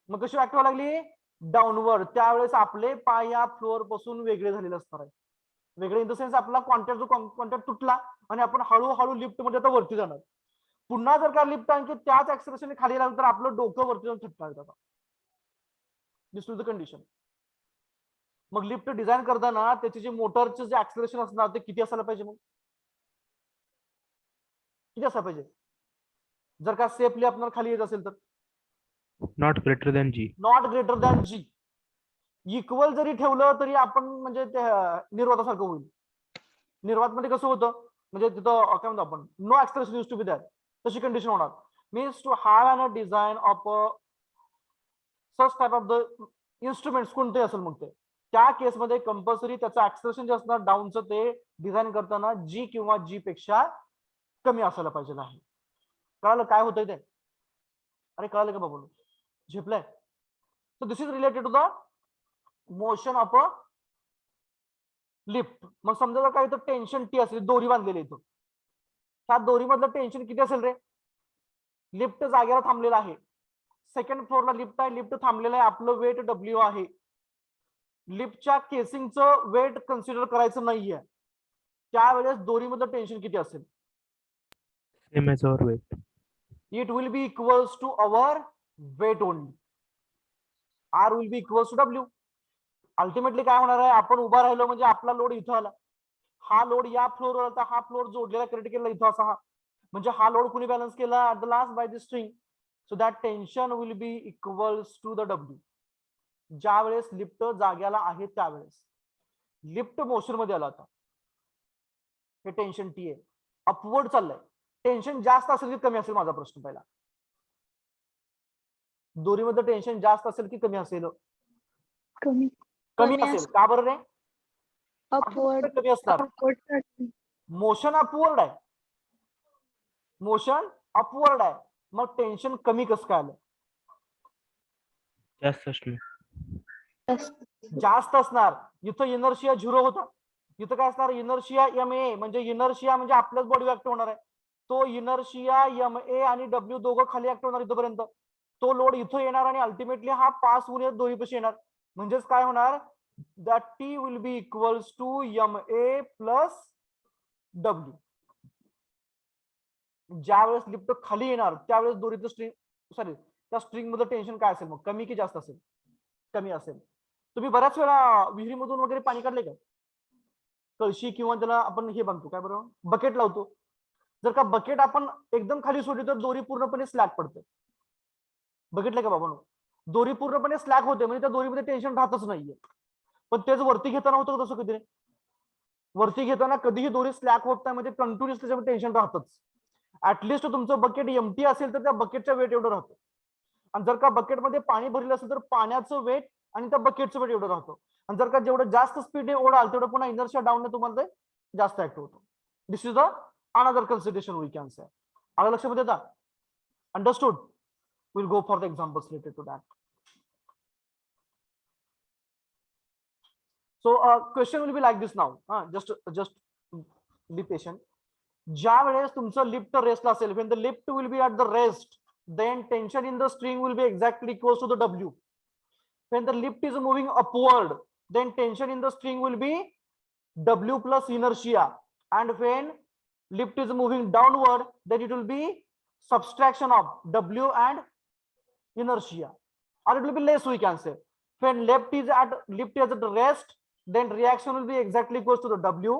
मग कशी ऍक्ट व्हायला लागली? डाऊनवर्ड. त्यावेळेस आपले पाय या फ्लोअर पासून वेगळे झालेले असणार आहे. वेगळे इन द सेन्स आपला कॉन्टॅक्ट तुटला आणि आपण हळूहळू लिफ्ट मध्ये आता वरती जाणार. पुन्हा जर का लिफ्ट आणखी त्याच ऍक्सलरेशन खाली लागलं तर आपलं डोकं वरती जाऊन थटणार. This is the condition. मग लिफ्ट डिझाईन करताना त्याचे जे मोटरचे जे ऍक्सलरेशन असणार ते किती असायला पाहिजे? मग किती असायला पाहिजे जर का सेफली आपल्याला खाली येत असेल तर? Not greater than G. Not greater than G. Equal जरी ठेवलं तरी आपण म्हणजे ते निर्वातासारखं होईल. निर्वात मध्ये कसं होतं? म्हणजे तिथं काय म्हणतो आपण? No acceleration use to be that. तशी कंडिशन होणार. Means to have an a design of such type of the instruments कोणते असेल मग ते त्या केसमध्ये कंपल्सरी त्याचं ऍक्सलरेशन जे असणार डाऊनचं ते डिझाईन करताना G किंवा G पेक्षा कमी असायला पाहिजे नाही. कळालं काय होतंय ते? अरे कळालं का बाबा? झेपलंय? So this is related to the motion of a lift. मग समजा जर काय तर टेन्शन T असेल, दोरी बांधलेली इथं, त्या दोरीमधलं टेन्शन किती असेल रे? लिफ्ट जागेला थांबलेला आहे. सेकंड फ्लोअरला लिफ्ट आहे. लिफ्ट थांबलेलं आहे. आपलं वेट W आहे. लिफ्टच्या केसिंगचं वेट कन्सिडर करायचं नाहीये. त्यावेळेस दोरीमधलं टेन्शन किती असेल? Same as our weight. It will be equals to our weight only. R will be equals to W. Ultimately काय होणार आहे? आपण उभा राहिलो म्हणजे आपला लोड इथं आला. हा लोड या फ्लोअरवर होता. हा फ्लोअर जोडलेला क्रिटिकलला इथं असा हा. म्हणजे हा लोड कुणी बॅलन्स केला? At the last by the string. So that tension will be equals to the W. ज्या वेळेस लिफ्ट जाग्याला आहे त्यावेळेस. लिफ्ट मोशन मध्ये आला आता. हे टेन्शन T आहे. अपवर्ड चाललंय. टेन्शन जास्त असेल की कमी असेल? माझा प्रश्न पहिला. दोरीमध्ये टेन्शन जास्त असेल की कमी असेल? कमी. कमी असेल. का बरं रे? अपवर्ड. कमी असणार. मोशन अपवर्ड आहे, मोशन अपवर्ड आहे, मग टेन्शन कमी कसं काय आलं? जास्त असणे. जास्त असणार. इथं इनर्शिया 0 होता, इथं काय असणार? इनर्शिया MA, म्हणजे इनर्शिया म्हणजे आपल्याच बॉडी ऍक्ट होणार आहे. तो इनर्शिया MA आणि W दोघं खाली ऍक्ट होणार इथपर्यंत. तो लोड इथं येणार आणि अल्टिमेटली हा पास होऊन दोन्ही पैसे येणार. म्हणजेच काय होणार? That T will be equals to MA plus W. ज्या वेळेस लिफ्ट खाली येणार त्यावेळेस दोरीचं स्ट्रिंग, सॉरी त्या स्ट्रिंग मधलं टेन्शन काय असेल? मग कमी की जास्त असेल? कमी असेल. तुम्ही बऱ्याच वेळा विहिरीमधून वगैरे पाणी काढले का? कळशी किंवा त्याला आपण हे बांधतो काय बरोबर, बकेट लावतो. जर का बकेट आपण एकदम खाली सोडली तर दोरी पूर्णपणे स्लॅक पडते. बघितलं का बाबा? दोरी पूर्णपणे स्लॅक होते, म्हणजे त्या दोरीमध्ये टेन्शन राहतच नाहीये. पण तेच वरती घेताना होतं का तसं? कधी वरती घेताना कधीही दोरी स्लॅक होत नाही, म्हणजे कंटिन्युअस त्याच्यामध्ये टेन्शन राहतच. ऍटलिस्ट तुमचं बकेट एम्प्टी असेल तर त्या बकेटच्या वेट एवढं राहतं. आणि जर का बकेटमध्ये पाणी भरलेलं असेल तर पाण्याचं वेट आणि त्या बकेटचं वेट एवढं राहतं. आणि जर का जेवढं जास्त स्पीडने ओढाल तेवढं पुन्हा इनर्शिया डाऊन तुम्हाला ते जास्त ऍक्ट होतं. This is the another consideration we can say. आलं लक्षात येतं? Understood? Will go for the examples related to that. So question will be like this now. Just be patient. ज्या वेळेस तुमचं लिफ्ट रेस्ट असेल, when the lift will be at the rest, then tension in the string will be exactly equals to the W. When the lift is moving upward, then tension in the string will be W plus inertia. And when lift is moving downward, then it will be subtraction of W and inertia, or it will be less, we can say. When lift is at rest, then reaction will be exactly equals to the W.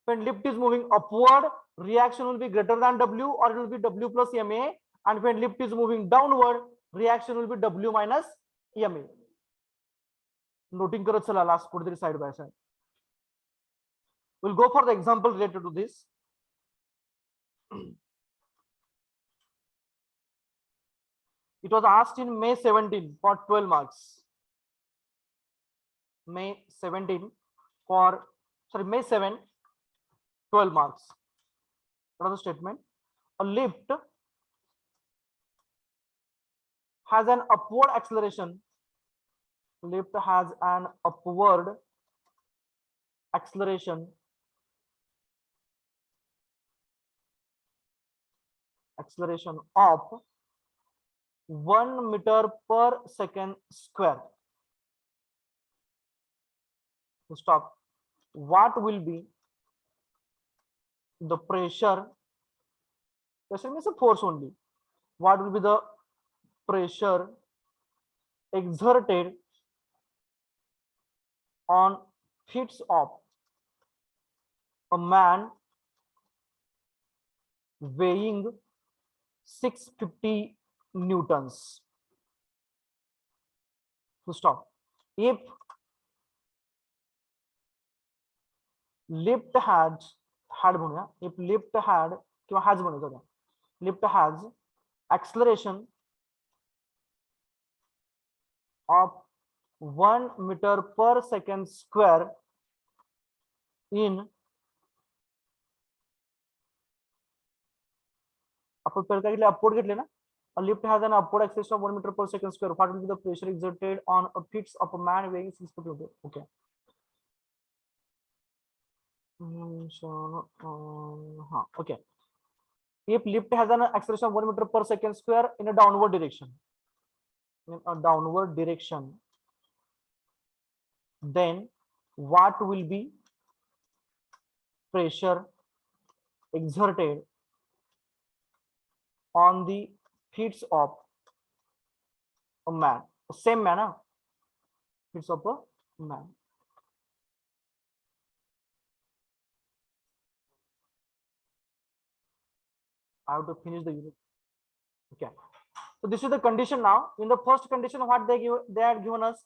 When lift is moving upward, reaction will be greater than W, or it will be W plus MA. And when lift is moving downward, reaction will be W minus MA. Noting करत चला last कुठेतरी side by side. We'll go for the example related to this. It was asked in May 17 for 12 marks. May 17 for, sorry, May 7, 12 marks. What was the statement? A lift has an upward acceleration. Lift has an upward acceleration of 1 meter per second square. To stop, what will be the pressure? Pressure means a force only. What will be the pressure exerted on feet of a man weighing 650 newtons? To stop, if lift had म्हणूया, if lift had किंवा has म्हणूया, lift has acceleration of 1 meter per second square in, आपण पहिले upward घेतले ना. A lift has an upward acceleration of 1 meter per second square. What will be the pressure exerted on a feet of a man weighing 650 newtons? Okay. Okay. If lift has an acceleration of 1 meter per second square in a downward direction, then what will be pressure exerted on the feet of a man? Same man, feet of a man. I have to finish the unit. Okay. So this is the condition now. In the first condition, what they had given us,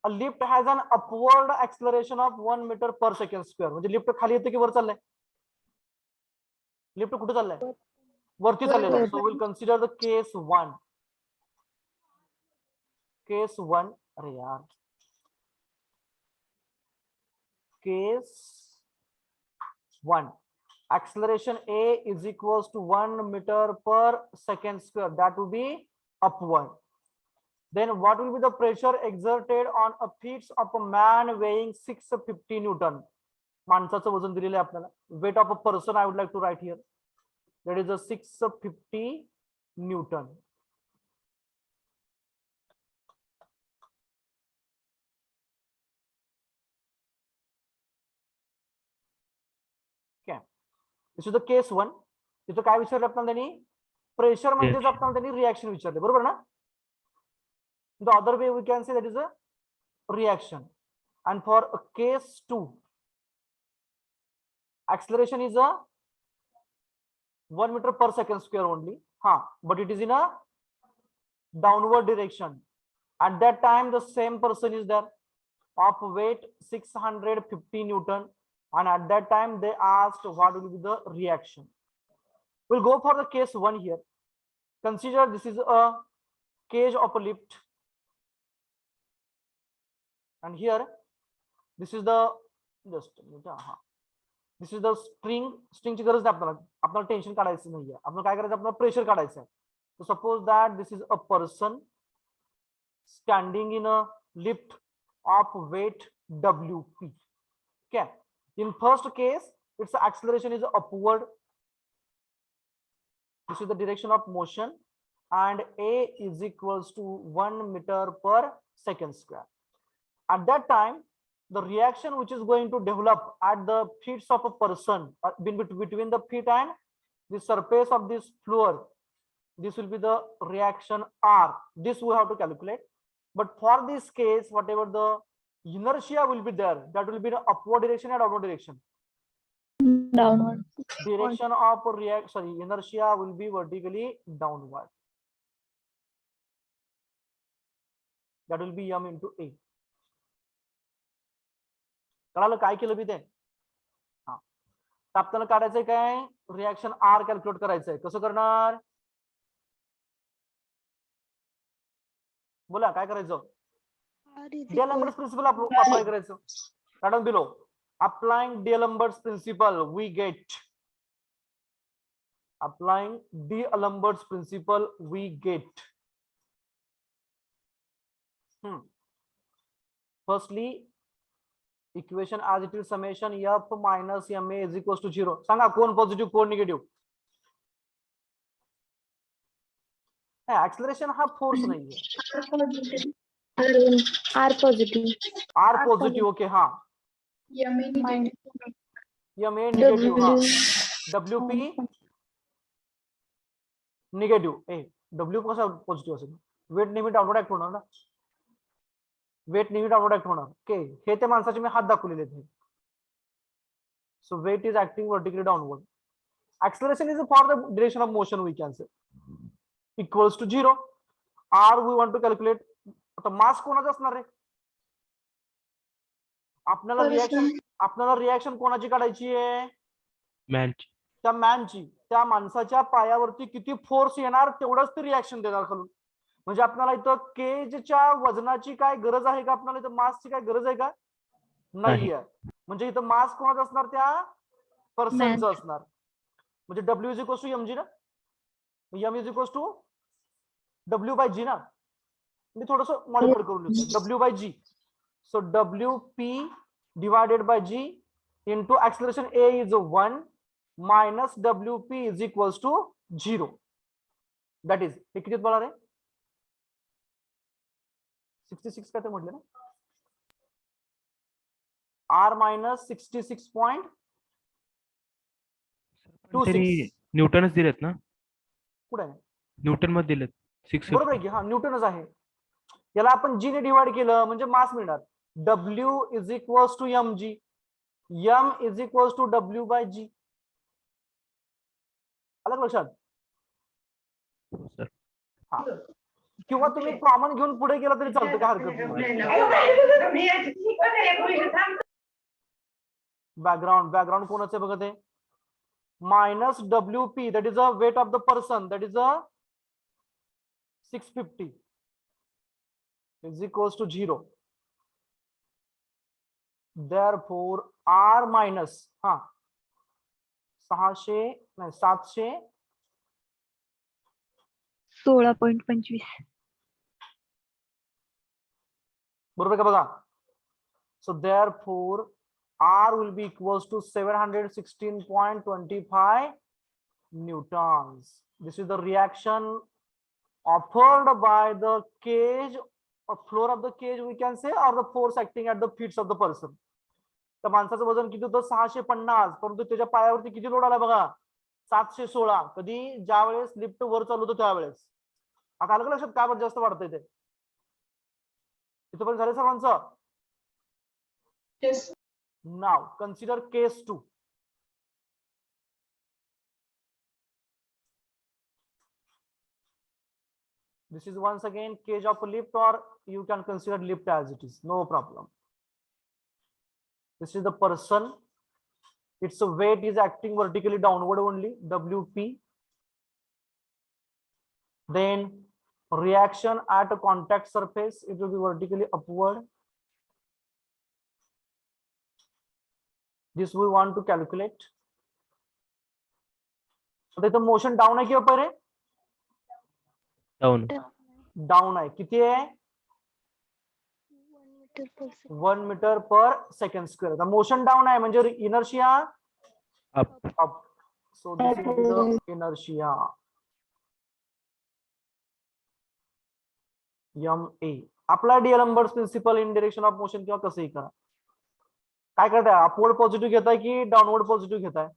a lift has an upward acceleration of 1 meter per second square. म्हणजे lift खाली येते की वर चाललंय? Lift कुठे चाललंय? वरती चाललेलं आहे. So we'll consider the case 1. Case 1, अरे यार, case 1. acceleration A is equals to 1 meter per second square. That will be upward. Then what will be the pressure exerted on a feet of a man weighing 650 Newton? माणसाचं वजन दिलेलं आहे आपल्याला. Weight of a person I would like to write here. That is a 650 Newton. Okay. This is the case 1. तिथं काय विचारलं आपल्याला त्यांनी? प्रेशर म्हणजेच आपल्याला त्यांनी रिएक्शन विचारले, बरोबर ना? The other way we can say that is a reaction. And for a case 2, acceleration is a 1 meter per second square only. But it is in a downward direction. At that time, the same person is there of weight 650 Newton. And at that time, they asked what will be the reaction. We'll go for the case 1 here. Consider this is a cage of a lift. And here, this is the this is the string. String ची गरज नाही आपल्याला. आपल्याला tension काढायचं नाहीये. आपल्याला काय करायचं? आपल्याला प्रेशर काढायचं आहे. So suppose that this is a person standing in a lift of weight WP. Okay. In first case, its acceleration is upward. This is the direction of motion, and A is equals to 1 meter per second square. At that time, the reaction which is going to develop at the feet of a person between the feet and the surface of this floor, this will be the reaction R. This we have to calculate. But for this case, whatever the inertia will be there, that will be the upward direction and downward direction. Downward. Direction of inertia will be vertically downward. That will be M into A. कळालं काय केलं मी ते? आपल्याला काढायचंय काय? Reaction are calculate करायचंय. कसं करणार? बोला काय करायचं? D'Alembert's principle apply करायचं. Right below. Applying D'Alembert's principle, we get. Applying D'Alembert's principle, we get. Firstly, equation as it is summation F minus MA is equals to 0. सांगा कोण पॉझिटिव्ह कोण negative? acceleration हा फोर्स नाहीये. R positive. R positive. Okay. MA negative. WP negative. W कसा positive असेल? Weight नेहमी downward act होणार ना. Weight नेहमी डाउनवर्ड ऍक्ट होणार. ओके. हे त्या माणसाचे मी हात दाखवलेले आहेत. So weight is acting vertically downward. acceleration is for the direction of motion, we can say equals to 0. R we want to calculate. आता मास कोणाचा असणार आहे? आपल्याला रिएक्शन कोणाची काढायची आहे? मॅनची. त्या मॅनची. त्या माणसाच्या पायावरती किती फोर्स येणार तेवढंच ते रिएक्शन देणार खालून. म्हणजे आपल्याला इथं केजच्या वजनाची काय गरज आहे का? आपल्याला इथं मासची काय गरज आहे का? नाहीये. म्हणजे इथं मास कोणाचा असणार? त्या पर्सनचं असणार. म्हणजे W is equals to mg ना. M is equals to W by G ना. मी थोडस मॉडिफाय करून लिहितो. W by G. So WP divided by G into acceleration A is 1 minus WP is equals to 0. That is, हे किती बोलणार आहे? 66 काय ते म्हटले ना? R minus 66.26. न्यूटनच दिलेत ना? कुठे आहे? न्यूटन मध्ये दिलेत. 6 बरोबर आहे की? न्यूटनच आहे. याला आपण G ने डिवाइड केलं म्हणजे मास मिळणार. W is equals to mg. M is equals to W by G. आलं लक्षात? किंवा तुम्ही कॉमन घेऊन पुढे गेला तरी चालतं, काय हरकत नाही. बॅकग्राऊंड कोणाचं बघत आहे? Minus WP, that is a weight of the person, that is a 650 is equals to 0. Therefore R minus 600 नाही 700 16.25. बरोबर का बघा. So therefore R will be equals to 716.25 newtons. This is the reaction offered by the cage or floor of the cage we can say, or the force acting at the feet of the person. त्या माणसाचं वजन किती होतं 650, परंतु त्याच्या पायावरती किती load आला बघा 716. कधी ज्या वेळेस लिफ्ट वर चालू होतं त्यावेळेस. आता आलं लक्षात काय बरं जास्त वाढतंय ते. इथं पण झालं सर्वांचं. Yes. Now consider case 2. This is once again cage of a lift, or you can consider lift as it is, no problem. This is the person. Its weight is acting vertically downward only, WP. Then reaction at a contact surface, it will be vertically upward. This we want to calculate. So the motion down है क्या ऊपर है? Down. Down है. किती है? 1 meter per second square. The motion down है म्हणजे inertia Up. up. So this is the inertia. MA. Apply D'Alembert's principle in direction of motion किंवा कसंही करा. काय करताय? अपवर्ड पॉझिटिव्ह घेताय की डाऊनवर्ड पॉझिटिव्ह घेताय?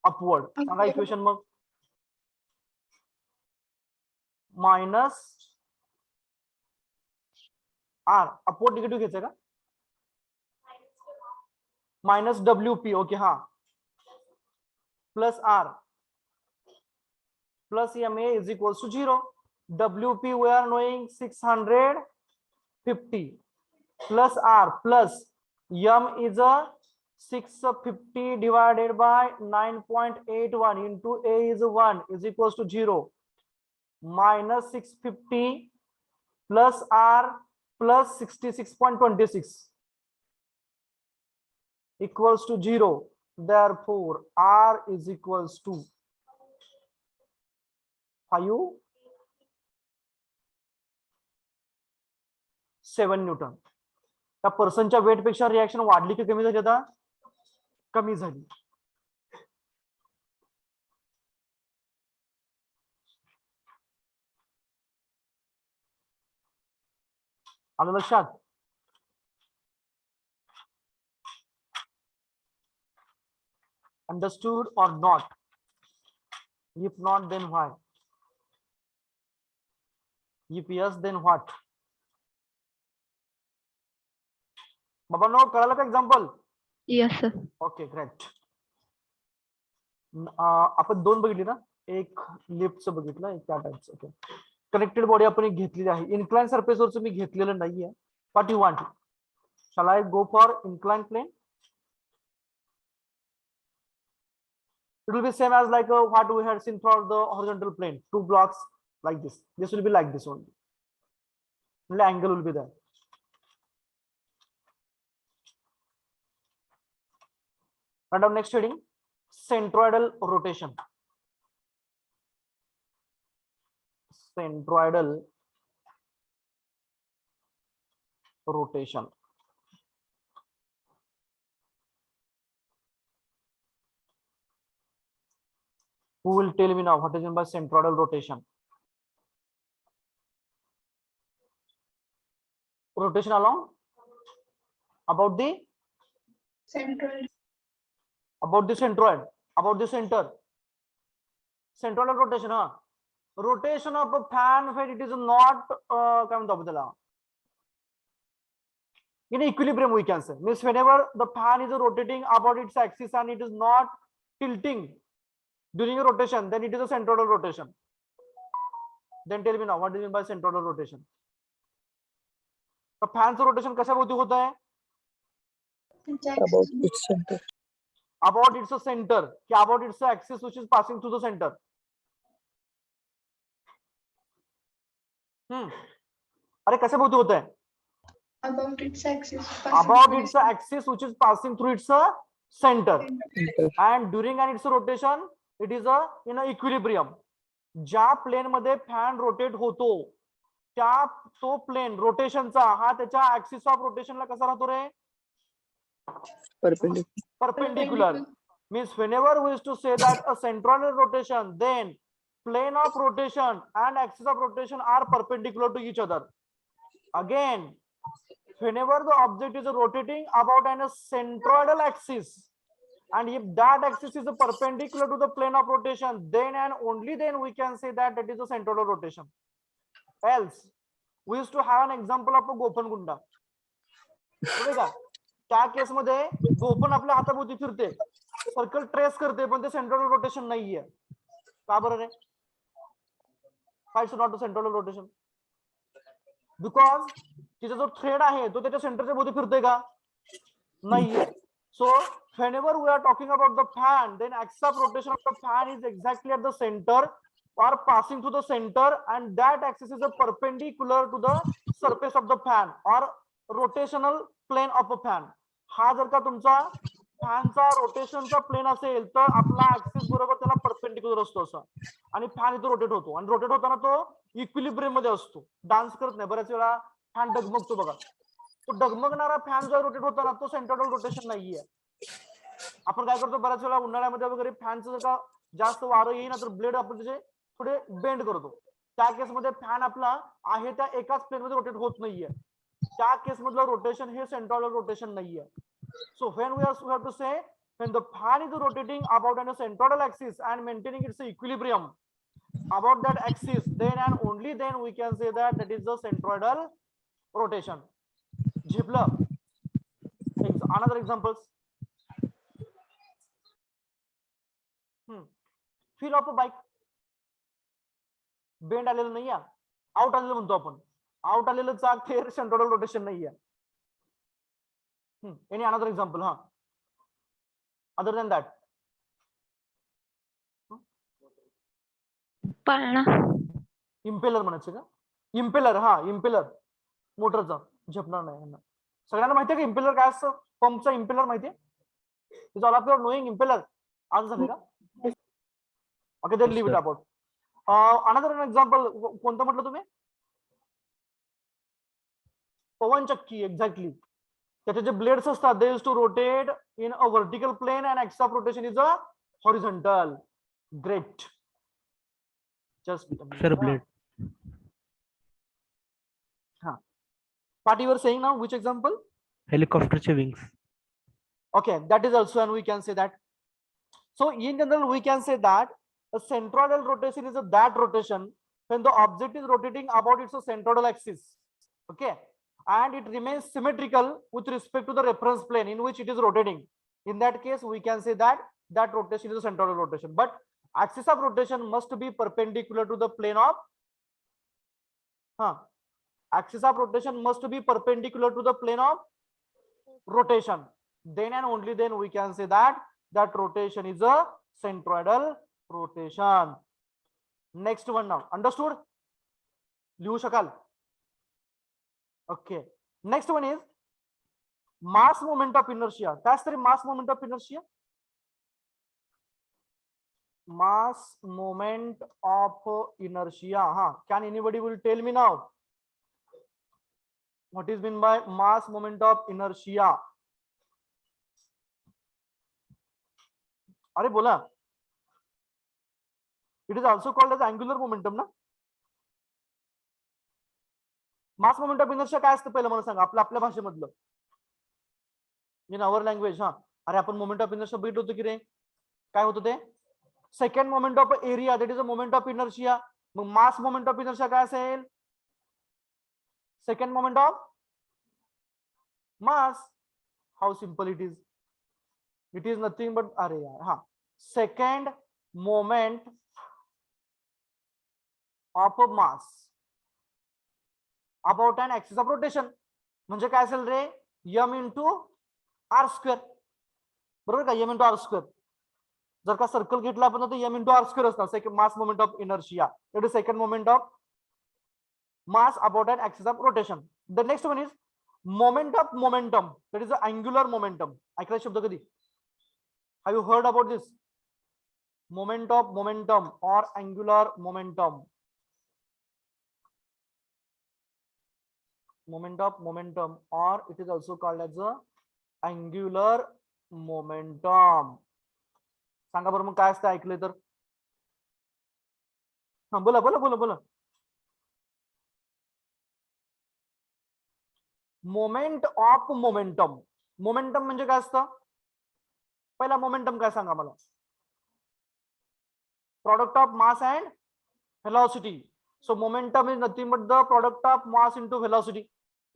अपवर्ड. सांगा इक्वेशन मग. Minus R. अपवर्ड निगेटिव्ह घ्यायचं का? Minus WP. ओके हा. Plus R plus MA is equals to 0. WP we are knowing 650 plus R plus M is a 650 divided by 9.81 into A is 1 is equals to 0. Minus 650 plus R plus 66.26 equals to 0. Therefore R is equals to 7 Newton. त्या पर्सनच्या wait पेक्षा reaction वाढली की कमी झाली? आता कमी झाली. आलं लक्षात? Understood or not? If not, then why? If yes, then what? बाबा नो कळालं का example? Yes, sir. Okay great. आपण दोन बघितली ना, एक लिफ्टचं बघितलं, एक त्या टाइपचं. ओके. कनेक्टेड बॉडी आपण एक घेतलेली आहे. इन्क्लाइन सरफेसवरचं मी घेतलेलं नाहीये. What you want? Shall I go for incline plane? It will be same as like what we had seen for the horizontal plane. 2 blocks like this. This will be like this only. Only angle will be there. And our next heading, centroidal rotation. Centroidal rotation. Who will tell me now what is meant by centroidal rotation? Rotation along about the Central. about the centroid, about the center. Centroidal rotation, huh? Rotation of a fan when it is not काय म्हणतो आपण त्याला, in equilibrium we can say. Means whenever the fan is rotating about its axis and it is not tilting during a rotation, then it is a centroidal rotation. Then tell me now what is meant by centroidal rotation? The fan's rotation कशा भोवती होत आहे? About its center. About its center, कि about its axis which is passing through the center. अरे कशा भोवती होत आहे? About its axis. About its axis which is passing through its center, and during and its rotation it is in a equilibrium. ज्या plane मध्ये fan rotate होतो त्या तो प्लेन रोटेशनचा हा त्याच्या ऍक्सिस ऑफ रोटेशनला कसा राहतो रे? Perpendicular. Means whenever we used to say that a centroidal rotation, then plane of rotation and axis of rotation are perpendicular to each other. Again, whenever the object is rotating about an centroidal axis, and if that axis is perpendicular to the plane of rotation, then and only then we can say that that is a centroidal rotation. Else, we used to have an example of a गोपनगुंडा. बरोबर का? त्या case मध्ये गोपन आपल्या हाताभोवती फिरते, circle trace करते, पण ते central rotation नाहीये. का बरं रे? Why is not a central rotation? Because तिचा जो थ्रेड आहे तो त्याच्या सेंटरच्या भोवती फिरतोय का? नाहीये. So whenever we are talking about the fan, then axis of rotation of the fan is exactly at the center or passing through the center, and that axis is perpendicular to the surface of the fan or rotational plane of a fan. हा जर का तुमचा फॅनचा रोटेशनचा plane असेल तर आपला axis बरोबर त्याला perpendicular असतो असं, आणि फॅन इथे रोटेट होतो, आणि रोटेट होताना तो इक्विलिब्रियम मध्ये असतो, डान्स करत नाही. बऱ्याच वेळा फॅन डगमगतो बघा, तो डगमगणारा फॅन जो रोटेट होताना तो सेंट्रल रोटेशन नाहीये. आपण काय करतो बऱ्याच वेळा उन्हाळ्यामध्ये वगैरे फॅनचं जर का जास्त वारं येईल ना तर ब्लेड आपण त्याचे थोडे बेंड करतो. त्या केसमध्ये फॅन आपला आहे त्या एकाच प्लेन मध्ये रोटेट होत नाहीये. त्या केस मधलं रोटेशन हे सेंट्रल रोटेशन नाहीये. So when we have to say when the fan is rotating about a centroidal axis and maintaining its equilibrium about that axis, then and only then we can say that that is the centroidal rotation. झेपलं? Another examples. Feel of a bike. Bend आलेलं नाहीये, out आलेलं म्हणतो आपण. Out आलेलं चाक हे centroidal rotation नाहीये. Any another example? Other than that? पाळणा. Impeller म्हणायचं का? इम्पेलर, हा इम्पेलर मोटरचा. झेपणार नाही. सगळ्यांना माहितीये का इम्पेलर काय असतं? पंपचा इम्पेलर माहितीये? Is all of your knowing impeller? आज झाले का? Okay, then leave it about. Another example कोणतं म्हटलं तुम्ही? पवन चक्की. एक्झॅक्टली. त्याचे जे ब्लेड्स असतात they use to rotate in a vertical plane and axis of rotation is a horizontal. Great. Just Sir, blade. हा. What you were saying now? Which example? Helicopterचे wings. Okay, that is also, and we can say that. So in general, we can say that a centroidal rotation is that rotation when the object is rotating about its centroidal axis. Okay, and it remains symmetrical with respect to the reference plane in which it is rotating. In that case, we can say that that rotation is a centroidal rotation. But axis of rotation must be perpendicular to the plane of. Axis of rotation must be perpendicular to the plane of rotation. Then and only then we can say that that rotation is a centroidal rotation. Next one now. Understood? लिहू शकाल? Okay. Next one is mass moment of inertia. That's the mass moment of inertia. Mass moment of inertia. Can anybody will tell me now? What is meant by mass moment of inertia? अरे बोला. It is also called as angular momentum ना? मास moment of inertia काय असतं पहिलं मला सांगा, आपल्या भाषेमधलं, इन अवर language. अरे आपण मोमेंट ऑफ इनर्शिया बघितलं होतं की रे, काय होतं ते? Second moment of area, that is a moment of inertia. Mug mass moment of inertia काय असेल? Second moment of mass. How simple it is. It is nothing but, अरे यार, second moment of mass about an axis of rotation. म्हणजे काय असेल रे? m into are square. बरोबर का? m into are square. जर का सर्कल घेतला आपण तर m इंटू आर स्क्वेअर असणार. Second mass moment of inertia, that is second moment of mass about an axis of rotation. The next one is moment of momentum, that is angular momentum. ऐकला शब्द कधी? Have you heard about this? Moment of momentum or angular momentum. Moment of momentum, or it is also called as a angular momentum. सांगा बरं मग काय असतं ऐकलं तर. हा बोला बोला बोला बोला. Moment of momentum. मोमेंटम म्हणजे काय असतं? पहिला मोमेंटम काय सांगा मला. Product of mass and velocity. So momentum is nothing but the product of mass into velocity.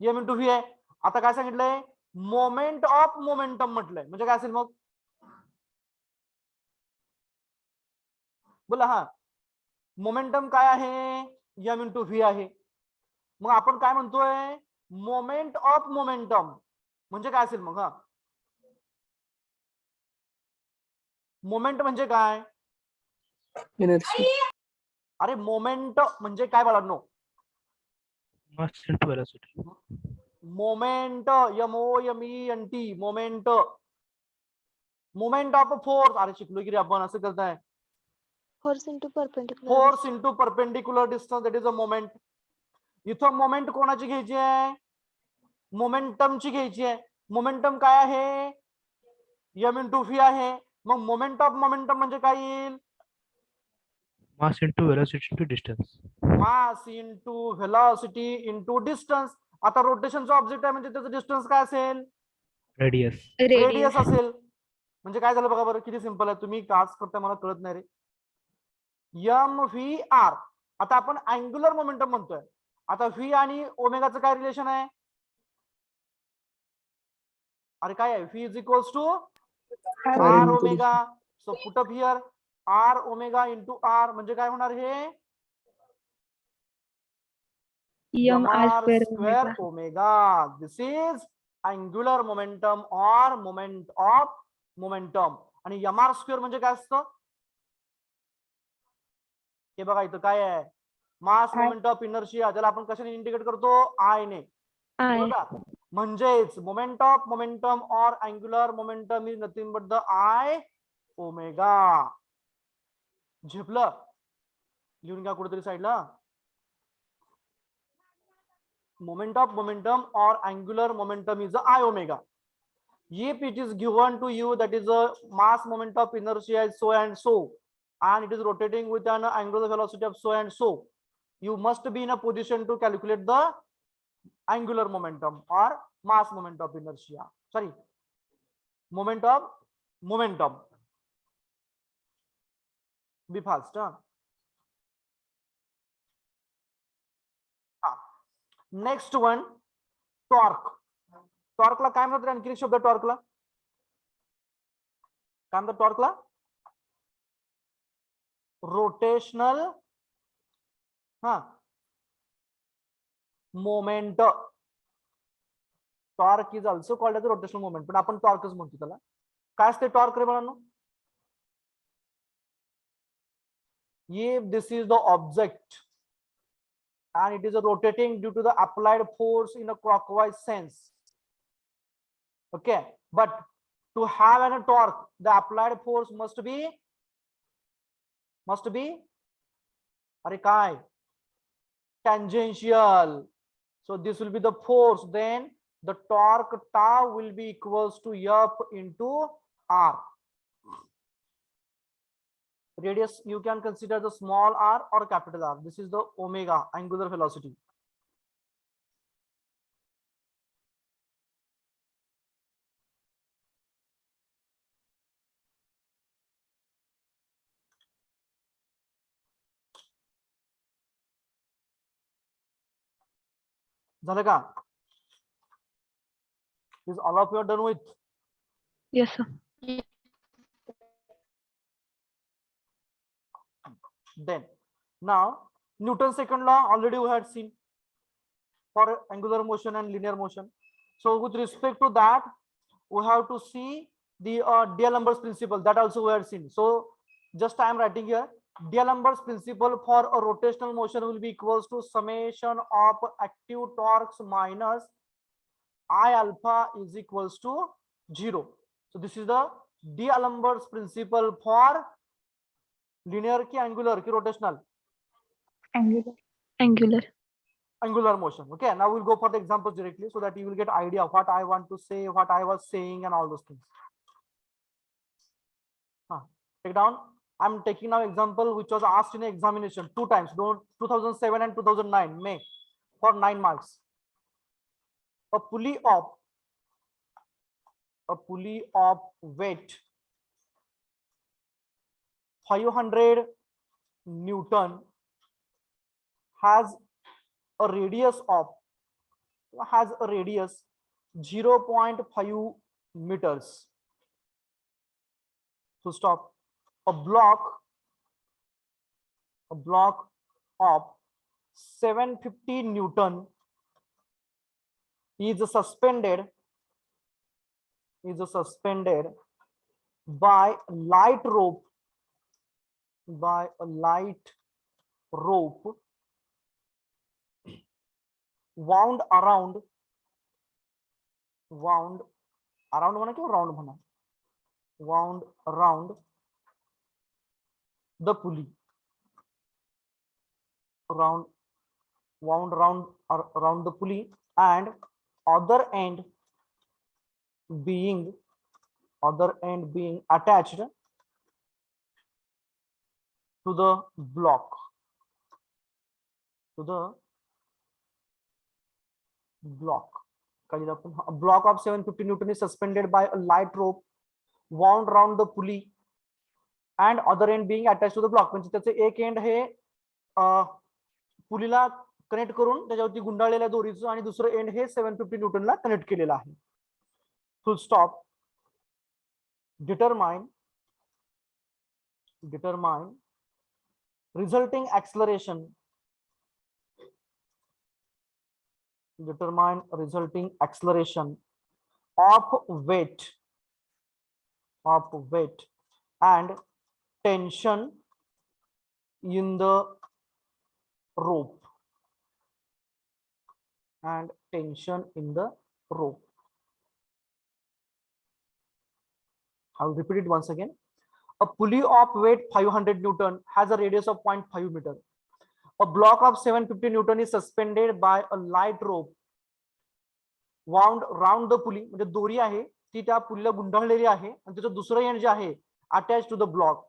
m into v आहे. आता काय सांगितलंय? मोमेंट ऑफ मोमेंटम म्हटलंय, म्हणजे काय असेल मग? बोला. हा, मोमेंटम काय आहे? m into v आहे. मग आपण काय म्हणतोय? मोमेंट ऑफ मोमेंटम म्हणजे काय असेल मग? हा, मोमेंट म्हणजे काय? अरे मोमेंट म्हणजे काय बाळांनो? Mass into velocity. Moment MOMENT moment. Moment of force. अरे शिकलो की रे आपण. असं करताय. Force into perpendicular. Force into perpendicular distance, that is a moment. इथं मोमेंट कोणाची घ्यायची आहे? मोमेंटमची घ्यायची आहे. मोमेंटम काय आहे? m into v आहे. मग मोमेंट ऑफ मोमेंटम म्हणजे काय येईल? Mass into velocity into distance. Mass into velocity into distance. आता रोटेशनचा ऑब्जेक्ट आहे म्हणजे त्याचं डिस्टन्स काय असेल? Radius. रेडियस असेल. म्हणजे काय झालं बघा बरं, किती सिंपल आहे. तुम्ही टास्क करता मला कळत नाही रे. MVR. आता आपण अँग्युलर मोमेंटम म्हणतोय. आता व्ही आणि ओमेगाचं काय रिलेशन आहे? अरे काय आहे? V is equals to R omega. So put up here R omega into R म्हणजे काय होणार हे? mr square omega. Omega. This is angular momentum or moment of momentum. आणि mr स्क्वेअर म्हणजे काय असतं? हे बघा इथं काय आहे? Mass moment of inertia. त्याला आपण कशाने इंडिकेट करतो? आय ने. I. म्हणजेच moment of momentum or angular momentum is nothing but the I omega. झेपलं? लिहून घ्या कुठेतरी साईडला. moment of momentum or angular momentum is I omega. If it is given to you that is a mass moment of inertia is so and so, and it is rotating with an angular velocity of so and so, you must be in a position to calculate the angular momentum or mass moment of inertia. Sorry, moment of momentum. Be fast. Huh? Next one, torque. टॉर्कला काय म्हणतात? आणखी एक शब्द टॉर्कला काय म्हणतात? टॉर्कला rotational moment. Torque is also called as rotational moment, पण आपण टॉर्कच म्हणतो त्याला. काय असते टॉर्क रे मुलांनो? If this is the object and it is rotating due to the applied force in a clockwise sense, okay, but to have a torque the applied force must be are kai tangential. So this will be the force, then the torque tau will be equals to F into R. Radius you can consider the small r or capital R. This is the omega, angular velocity. झालं का? Is all of you are done with? Yes, sir. Then now Newton's second law already we had seen for angular motion and linear motion. So with respect to that we have to see the D'Alembert's principle, that also we had seen. So just I am writing here, D'Alembert's principle for a rotational motion will be equals to summation of active torques minus I alpha is equals to 0. So this is the D'Alembert's principle for linear की angular की rotational? Angular. Angular. Angular motion. Okay, now we'll go for the examples directly so that you will get idea of what I want to say, what I was saying, and all those things. Take down. I'm taking now example which was asked in examination 2 times. Don't 2007 and 2009 May for 9 marks. A pulley of weight 500 Newton has a radius 0.5 meters. So stop. A block of 750 Newton is suspended by a light rope wound around म्हणा किंवा round म्हणा wound around the pulley, wound around the pulley, and other end being attached to the block. A block of 750 Newton is suspended by a light rope wound around the pulley and other end being attached to the block. म्हणजे त्याचे एक and hey पुलीला connect करून त्याच्यावरती गुंडाळलेल्या दोरीचं आणि दुसरं and hey 750 न्यूटनला connect केलेलं आहे. Full stop. Determine resulting acceleration of weight and tension in the rope. I will repeat it once again. A pulley of weight 500 Newton has a radius of 0.5 meter. A block of 750 Newton is suspended by a light rope wound round the pulley. म्हणजे दोरी आहे ती त्या पुलीला गुंडाळलेली आहे आणि त्याचं दुसरं and जे आहे attached to the block.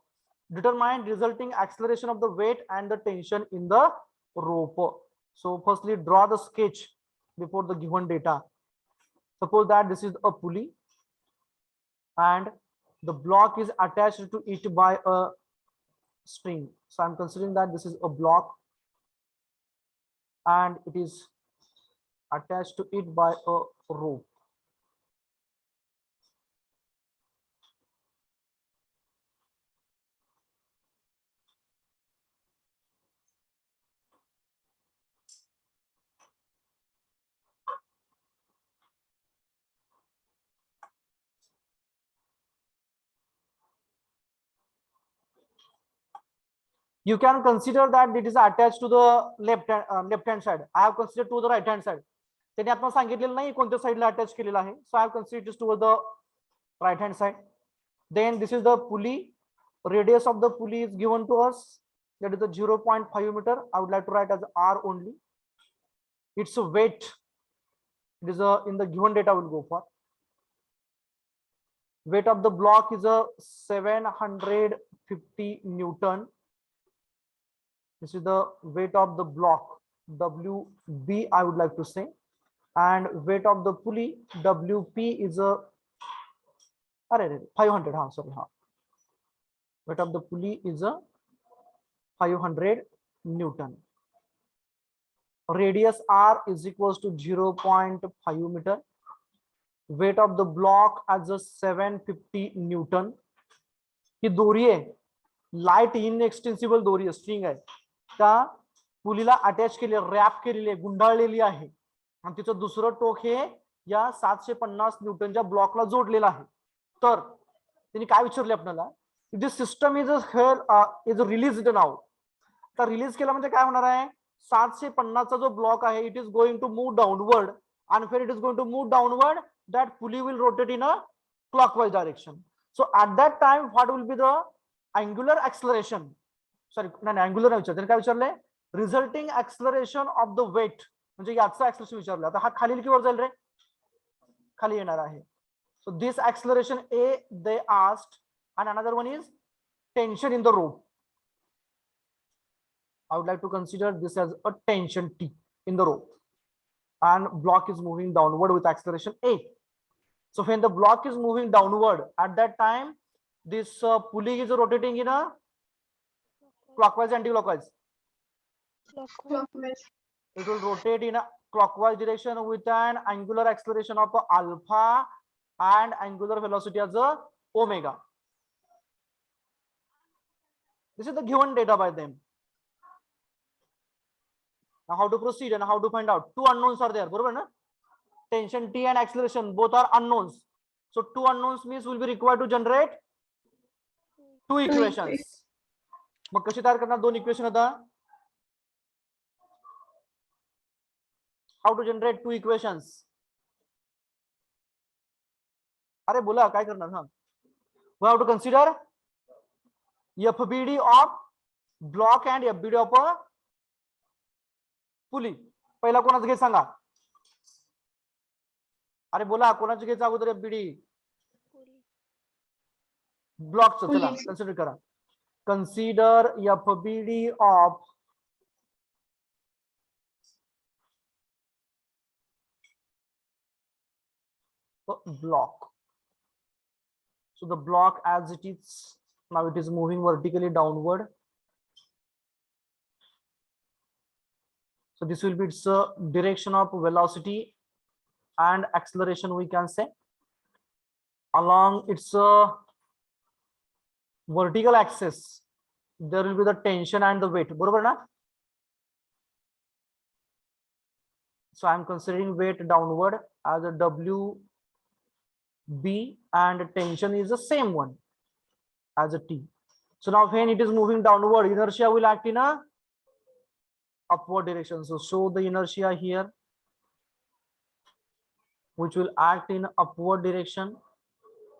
Determine resulting acceleration of the weight and the tension in the rope. So firstly draw the sketch before the given data. Suppose that this is a pulley and the block is attached to it by a string. So I'm considering that this is a block and it is attached to it by a rope. You can consider that it is attached to the left hand side. I have considered to the right hand side. त्यांनी आपण सांगितलेलं नाही कोणत्या साइडला attach केलेला आहे. So I have considered it toward the right hand side. Then this is the pulley. Radius of the pulley is given to us. That is the 0.5 meter. I would like to write as R only. Its weight. It is in the given data will go for. Weight of the block is a 750 Newton. This is the weight of the block, WB I would like to say, and weight of the pulley, WP is a 500. Weight of the pulley is a 500 Newton. Radius R is equals to 0.5 meter. Weight of the block as a 750 Newton. ही दोरी आहे, light इनएक्सटेन्सिबल दोरी आहे, string आहे, त्या पुलीला attach केले, rap केलेली आहे, गुंडाळलेली आहे आणि तिचं दुसरं टोक हे या 750 न्यूटनच्या ब्लॉकला जोडलेलं आहे. तर त्यांनी काय विचारले आपल्याला, this system is released now. तर रिलीज केला म्हणजे काय होणार आहे, 750 चा जो ब्लॉक आहे it is going to move downward and when it is going to move downward that pulley will rotate in a clockwise direction. So at that time, what will be the angular acceleration? Sorry, नाही angular नाही विचारले, काय विचारले? Resulting acceleration of the weight, म्हणजे याचं acceleration विचारलं. आता हा खाली की वर जाईल रे? खाली येणार आहे. So this acceleration A they asked, and another one is tension in the rope. I would like to consider this as a tension T in the rope, and block is moving downward with acceleration A. So when the block is moving downward, at that time, this pulley is rotating in a clockwise, anti-clockwise. Clockwise. It will rotate in a clockwise direction with an angular acceleration of alpha and angular velocity as a omega. This is the given data by them. Now how to proceed and how to find out? Two unknowns are there, बरोबर ना? Tension T and acceleration both are unknowns. So two unknowns means will be required to generate two equations. मग कशी तयार करणार दोन equation आता? How to generate two equations? अरे बोला काय करणार हा? We have to consider FBD of block and FBD of a pulley. पहिला कोणाचं घे सांगा? अरे बोला कोणाचं घ्यायचं अगोदर FBD? ब्लॉकचं चला कन्सिडर करा. Consider FBD of block. So the block as it is now, it is moving vertically downward. So this will be its direction of velocity and acceleration, we can say. Along its vertical axis, there will be the tension and the weight. बरोबर ना? So I am considering weight downward as a WB, and tension is the same one as a T. So now when it is moving downward, inertia will act in a upward direction. So show the inertia here, which will act in upward direction.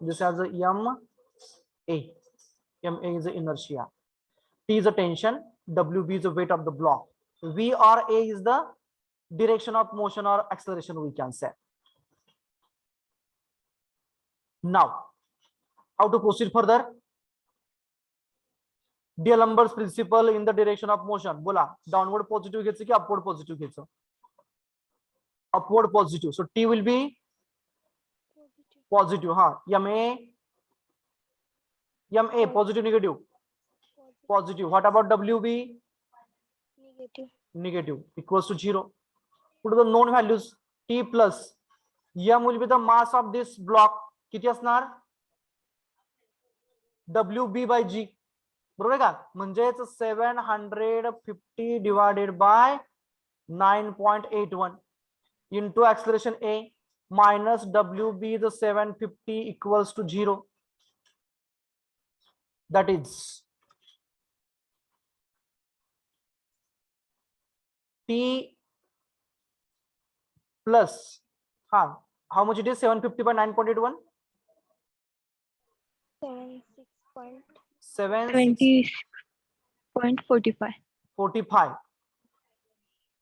This as a MA. MA is the inertia. T is the tension. WB is the weight of the block. V or A is the direction of motion or acceleration, we can say. Now, how to proceed further? D'Alembert's principle in the direction of motion. बोला downward positive घ्यायचं की upward positive घ्यायचं? Upward positive. So T will be positive. हाँ, MA positive, negative. Positive. What about WB? Negative. Equals to 0. Put the known values. T plus M will be the mass of this block. किती असणार? WB by G. बरोबर आहे का? म्हणजेच 750 divided by 9.81 into acceleration A minus WB the 750 equals to 0. That is T plus how much it is? 750 by 9.81. 20.45. 45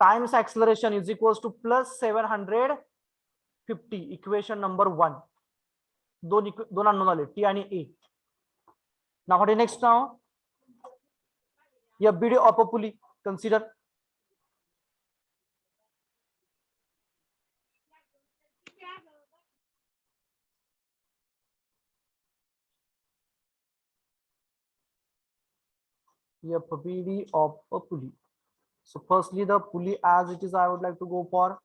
times acceleration is equals to plus 750. Equation number 1. दोन unknown आले T आणि A. Now what is next now? FBD of a pulley. Consider. FBD of a pulley. So firstly, the pulley as it is, I would like to go for.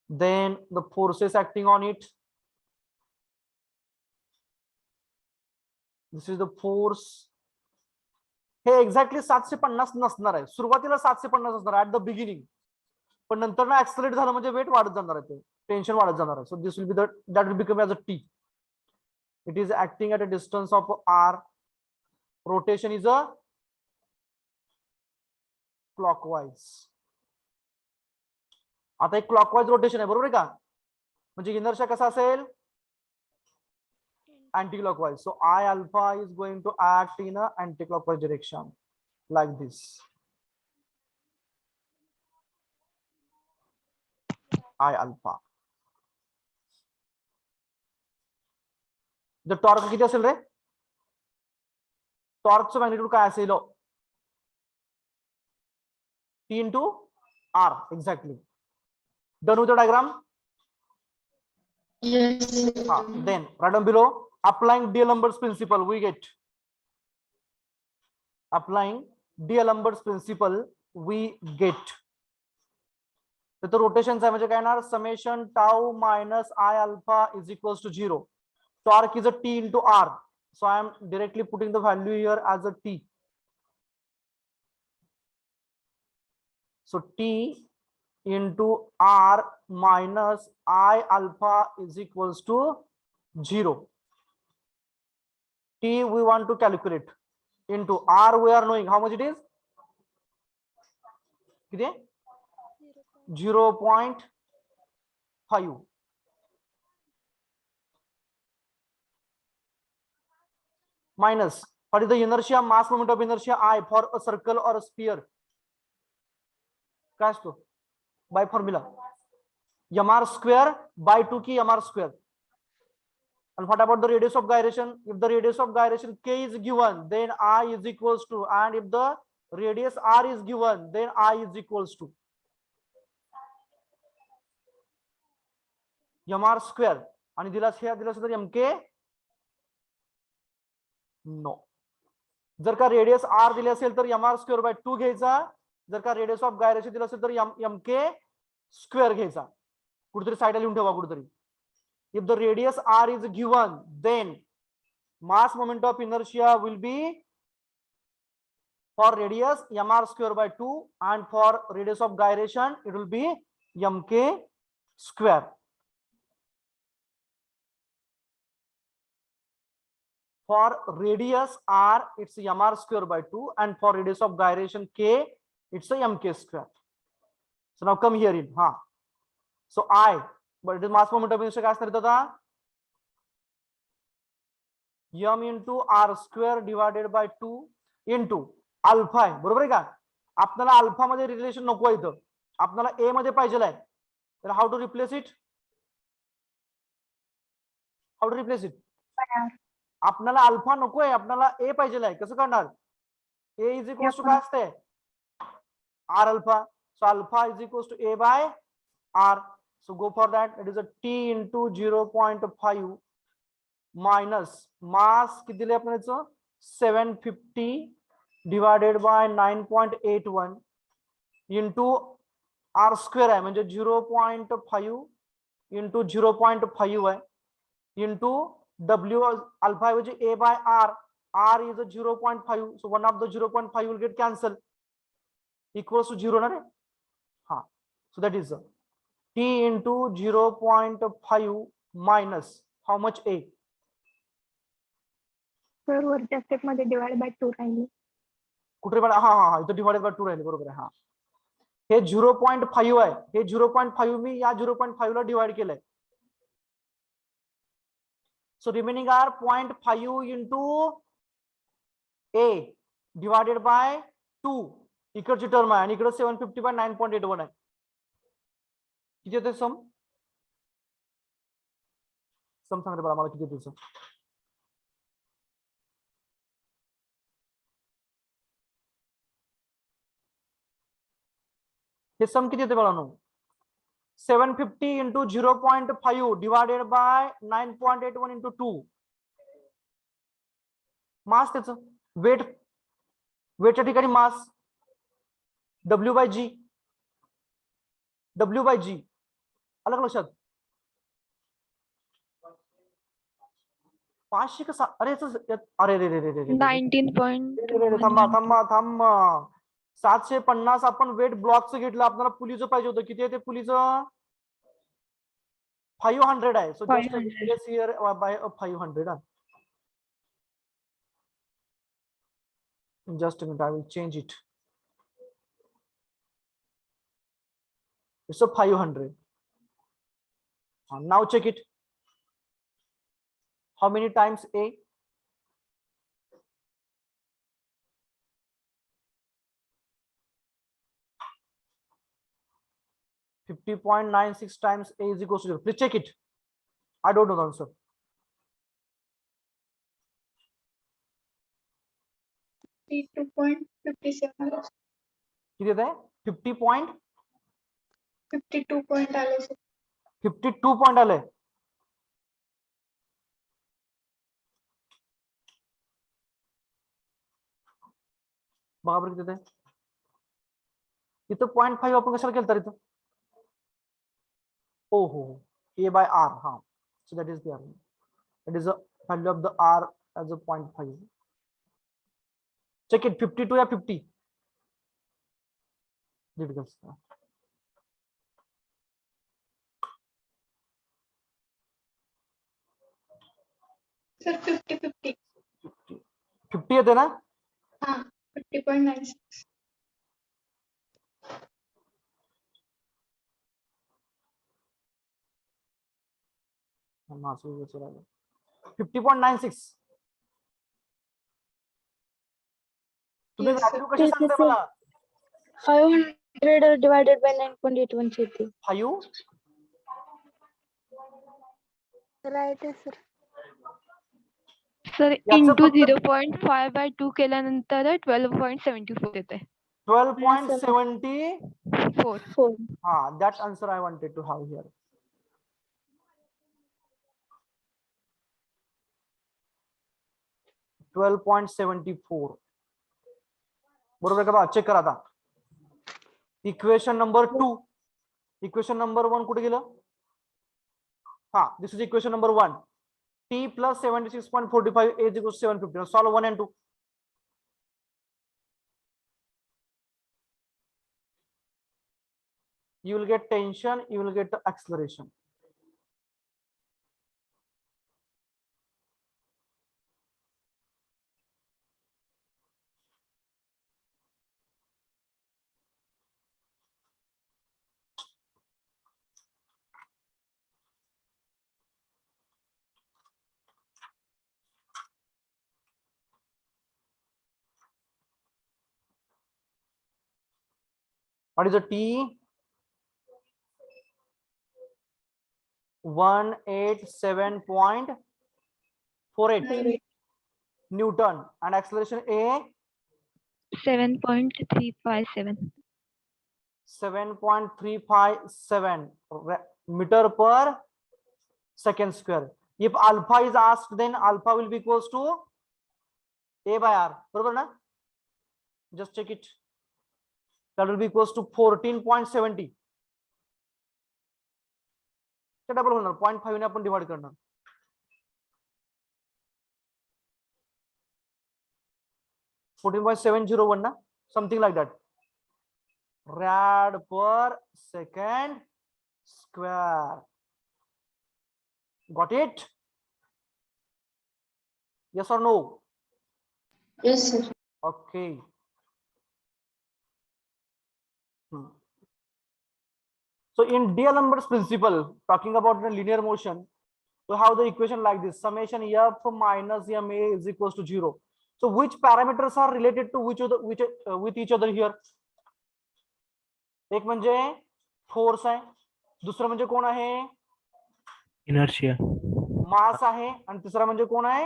Then the forces acting on it. This is the force. हे exactly 750 नसणार आहे. सुरुवातीला 750 असणार at the beginning, पण नंतर ना ऍक्सलरेट झालं म्हणजे वेट वाढत जाणार आहे, टेन्शन वाढत जाणार आहे. So this will be that will become as a T. It is acting at a distance of R. Rotation is a clockwise. आता एक क्लॉकवाइज रोटेशन आहे, बरोबर आहे का? म्हणजे इनर्शिया कसा असेल? anti-clockwise. So I alpha is going to act in a anti-clockwise direction like this. I alpha. The torque किती असेल रे? Torqueचं magnitude काय असेल? T into R, exactly. Done with the diagram? Yes. Then right down below, applying D'Alembert's principle, we get. Applying D'Alembert's principle, we get. तर रोटेशनचा म्हणजे काय येणार? Summation tau minus I alpha is equals to 0. Torque is a T into R. So I am directly putting the value here as a T. So T into R minus I alpha is equals to 0. T we want to calculate. Into R we are knowing how much it is? 0.5. Minus, what is the inertia, mass moment of inertia I for a circle or a sphere? Cash to by formula mr square by 2 ki mr square. And what about the radius of gyration? If the radius of gyration k is given, then I is equals to, and if the radius r is given, then I is equals to mr square. आणि दिलास हे दिलास तर mk no. जर का radius r दिले असेल तर mr square by 2 घ्यायचा. जर का रेडियस ऑफ गायरेशन दिलं असेल तर mk स्क्वेअर घ्यायचा. कुठेतरी साइडला लिहून ठेवा कुठेतरी. If the radius r is given, then mass moment of inertia will be for radius mr square by 2, and for radius of gyration it will be mk square. For radius r it's mr square by 2, and for radius of gyration k it's a mk square. So now come here in so I, but it is mass moment of inertia काय असणार होता? m into r square divided by 2 into alpha आहे. बरोबर आहे का? आपल्याला alpha मध्ये relation नको आहे, इथं आपल्याला ए मध्ये पाहिजे आहे. तर how to replace it? How to replace it? आपल्याला अल्फा नको आहे, आपल्याला ए पाहिजे आहे. कसं करणार? ए इज इक्वल्स टू काय असते? R alpha. So alpha is equals to A by R. So go for that. It is a T into 0.5 minus mass किती दिले आपण याचं? 750 divided by 9.81 into r square आहे म्हणजे 0.5 into 0.5 आहे into w alpha which is a by r is a 0.5. so one of the 0.5 will get cancelled, equals to 0 ना रे. So that is T into 0.5 minus how much a? Sir वरच्या step मध्ये divide by 2 राहिले. कुठे इथं divided by 2 राहिले. बरोबर आहे. हे 0.5 आहे. हे 0.5 मी या 0.5 ला डिवाइड केलंय. So remaining R 0.5 into a divided by 2. इकडची टर्म आहे आणि इकडे 750 by 9.81 आहे. किती येते सम? सम सांग रे बाळा मला किती येते? हे सम किती येते बाळांनो? 750 into 0.5 divided by 9.81 into 2. मास त्याचं वेटच्या ठिकाणी मास W by G. W by G अलग लक्षात. 500 कसा? अरे अरे रे रे रे रे 19. थांबा 750 आपण वेट ब्लॉकचं घेतलं. आपल्याला पुलीचं पाहिजे होतं. किती आहे ते पुलीचं? 500 आहे. So just replace here bye 500. Just a minute, I will change it. It's a 500. Now check it. How many times A? .96 times A is equals to 0. Please check it. I don't know the answer. 52.57 किती येत आहे? 50.52 52 आले sir. Point आलंय. बघा बरं किती आहे. इथं 0.5 आपण कशाला केलं तर इथं? Oh, A by R. So that is the R. That is the value of the R as a 0.5. Check it. 52 या 50? Difficult. सर 50 50 येते ना? हाँ 50.96. मासिक विचार आलं. 50.96. तुम्ही Yes, व्हॅल्यू कशी सांगताय मला? 500 divided by 9.81 येते. 5? राईट आहे सर. सर याचं इंटू फक्त 0.5/2 केल्यानंतर 12.74 येते. 12.74. 4. That answer I wanted to have here. .74. बरोबर का? चेक करा आता. Equation number 2. इक्वेशन नंबर 1 कुठे गेलं? This is equation number 1. T plus 76.45 is equals to 750. Now solve 1 and 2. You will get tension, you will get the acceleration. What is the T? 187.48 Newton, and acceleration A? 7.357. 7.357 meter per second square. If alpha is asked, then alpha will be equals to A by R. बरोबर ना? Just check it. That will be equals to 14.70. Double होणार. 0.5 ने आपण divide करणार. .701 ना, something like that. Rad per second square. Got it? Yes or no? Yes sir. Okay. So in D'Alembert's principle, talking about the linear motion, we have the equation like this: summation F minus ma is equals to 0. So which parameters are related to with each other here? एक म्हणजे force आहे, दुसरं म्हणजे कोण आहे? Inertia. मास आहे, आणि तिसरा म्हणजे कोण आहे?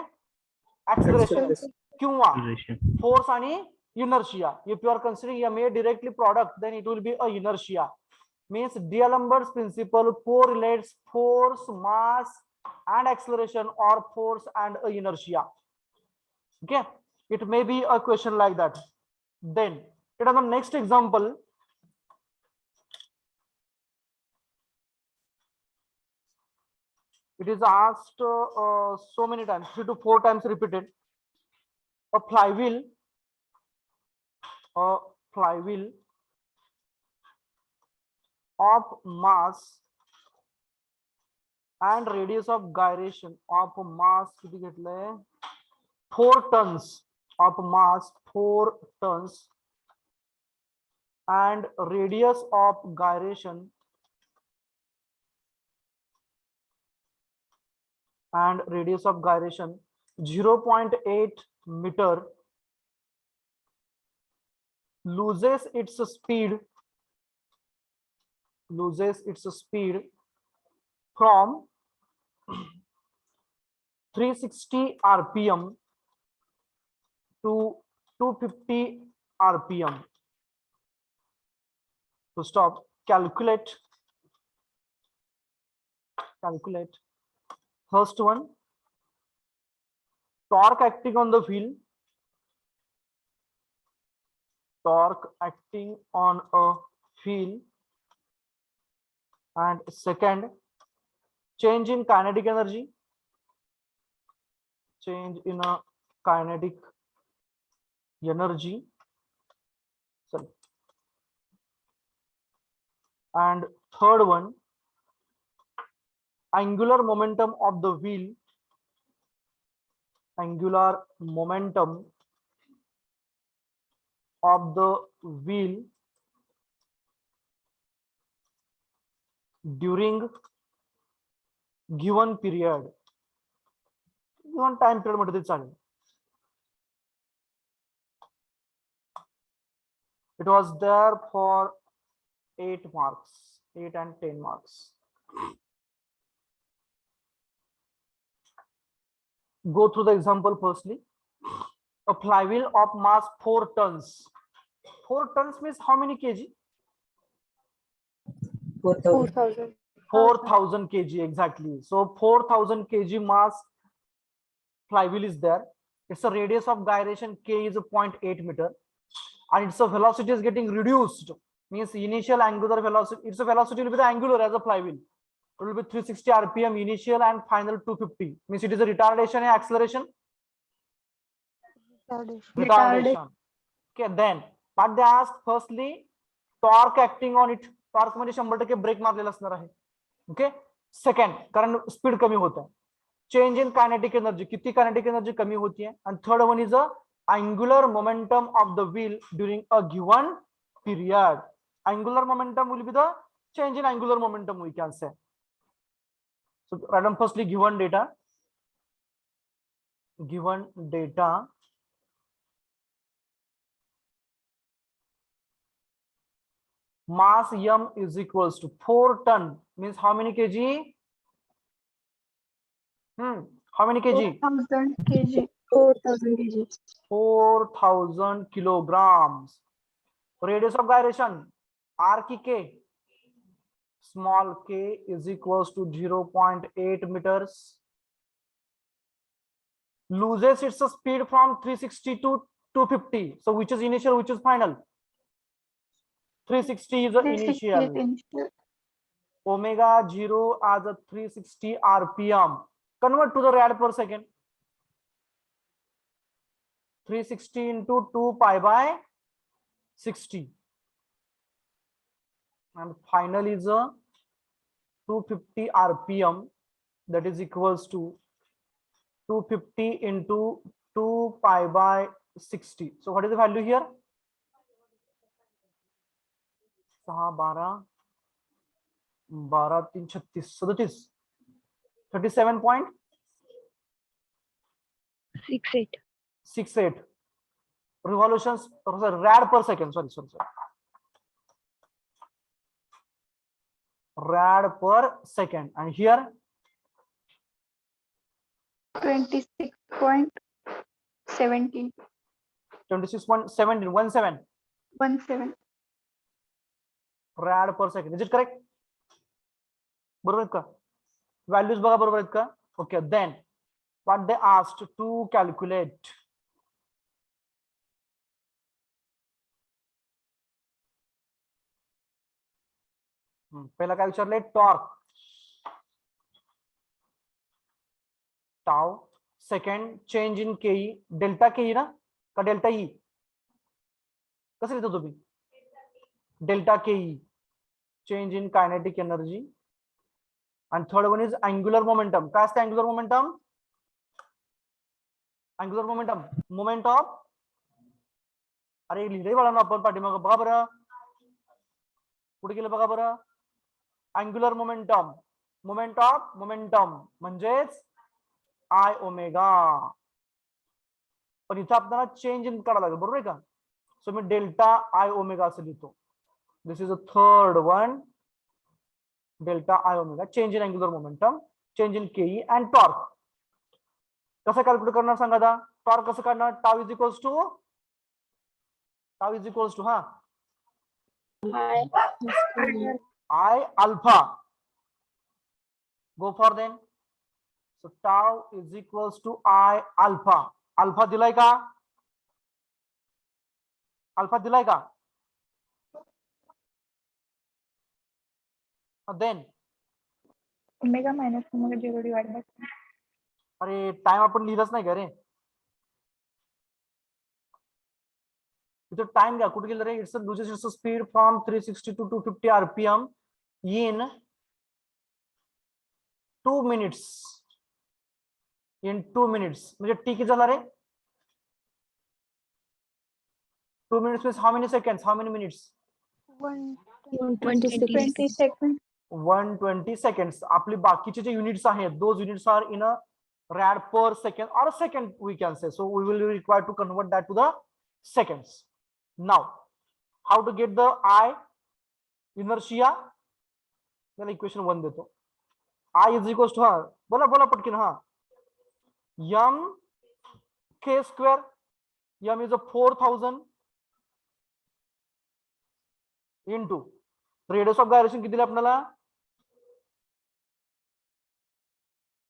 ऍक्सिलरेशन किंवा Acceleration. फोर्स आणि inertia. If you are considering ma directly product, then it will be a inertia. Means D'Alembert's principle correlates force, mass, and acceleration, or force and inertia. Okay, it may be a question like that. Then it is the next example. It is asked so many times, 3 to 4 times repeated. A flywheel of mass and radius of gyration of mass किती घेतलंय? 4 tons of mass, 4 tons, and radius of gyration and radius of gyration 0.8 meter loses its speed from 360 rpm to 250 rpm. So stop, calculate first one, torque acting on the wheel, and second, change in kinetic energy, sorry, and third one, angular momentum of the wheel, during given time period मध्ये चालेल. It was there for 8 and 10 marks. Go through the example firstly. A flywheel of mass 4 tons. 4 tons means how many kg? 4,000. 4,000 kg, exactly. So 4,000 kg mass flywheel is there. Its a radius of gyration k is 0.8 meter, and its a velocity is getting reduced. Means initial angular velocity, its a velocity will be the angular as a flywheel. It will be 360 rpm initial and final 250. Means it is a retardation and acceleration. Retardation. Okay, then what they ask, firstly, torque acting on it. Torque मध्ये 100% break मारलेला असणार आहे. Okay, second, कारण speed कमी होत आहे. Change in kinetic energy, किती kinetic energy कमी होती है. आणि third one is a angular momentum of the wheel during a given period. Angular momentum will be the change in angular momentum, we can say. So random, firstly, given data, mass m is equals to 4 ton, means how many kg? How many kg? 4,000 kg. 4,000 kg. 4,000 kilograms. Radius of gyration, r की k, small k is equals to 0.8 meters. Loses its speed from 360 to 250. So which is initial, which is final? 360 is the 360 initial. is initial. Omega 0 as a 360 rpm. Convert to the rad per second. 360 into 2 pi by 60. And final is a 250 rpm, that is equals to 250 into 2 pi by 60. So what is the value here? 6, 12, 3, 36. So that is 37.68 revolutions, rad per second. Sorry. Rad per second. And here 26.17. 26.17 17. rad per second. Is it correct? बरोबर आहेत का? Values बघा बरोबर आहेत का? Okay, then what they asked to calculate. पहिला काय विचारले? Torque, tau. Second, change in केई, डेल्टा केई ना का डेल्टा ई, कसं लिहितो तुम्ही? डेल्टा केई, change in kinetic energy. And third one is angular momentum. काय असतं angular momentum? Angular momentum, moment of, अरे लिहिलंय बाळांनो आपण पाठीमागं, बघा बरं पुढे गेलं, बघा बरं. Angular momentum, moment of momentum म्हणजेच आय ओमेगा, पण इथं आपल्याला चेंज इन काढावं लागेल, बरोबर आहे का? सो मी डेल्टा आय ओमेगा असं लिहितो. This is a third one, delta i omega, change in angular momentum, change in केई अँड टॉर्क. कसं कॅल्क्युलेट करणार सांगा आता? टॉर्क कसं काढणार? टाउ इज इक्वल्स टू हा I alpha. Go for them. So tau is equals to I alpha. Alpha दिलाय का? Alpha दिलाय का? Then omega minus omega 0 divide by अरे टाइम आपण लिहिलंच नाही का रे? इथं टाइम घ्या, कुठे गेलं रे? It's loses its speed from 360 to 250 rpm in 2 minutes. In 2 minutes म्हणजे टी किती झाला रे? 2 minutes means how many seconds? How many minutes? 120 seconds. 120 seconds. आपली बाकीचे जे युनिट्स आहेत, those units are in a rad per second or a second we can say. So we will be required to convert that to the seconds. Now, how to get the I inertia? त्याला equation 1 देतो. I is equals to हा, बोला पटकन हा, m k square. m is a 4000 into radius of gyration किती दिले आपल्याला?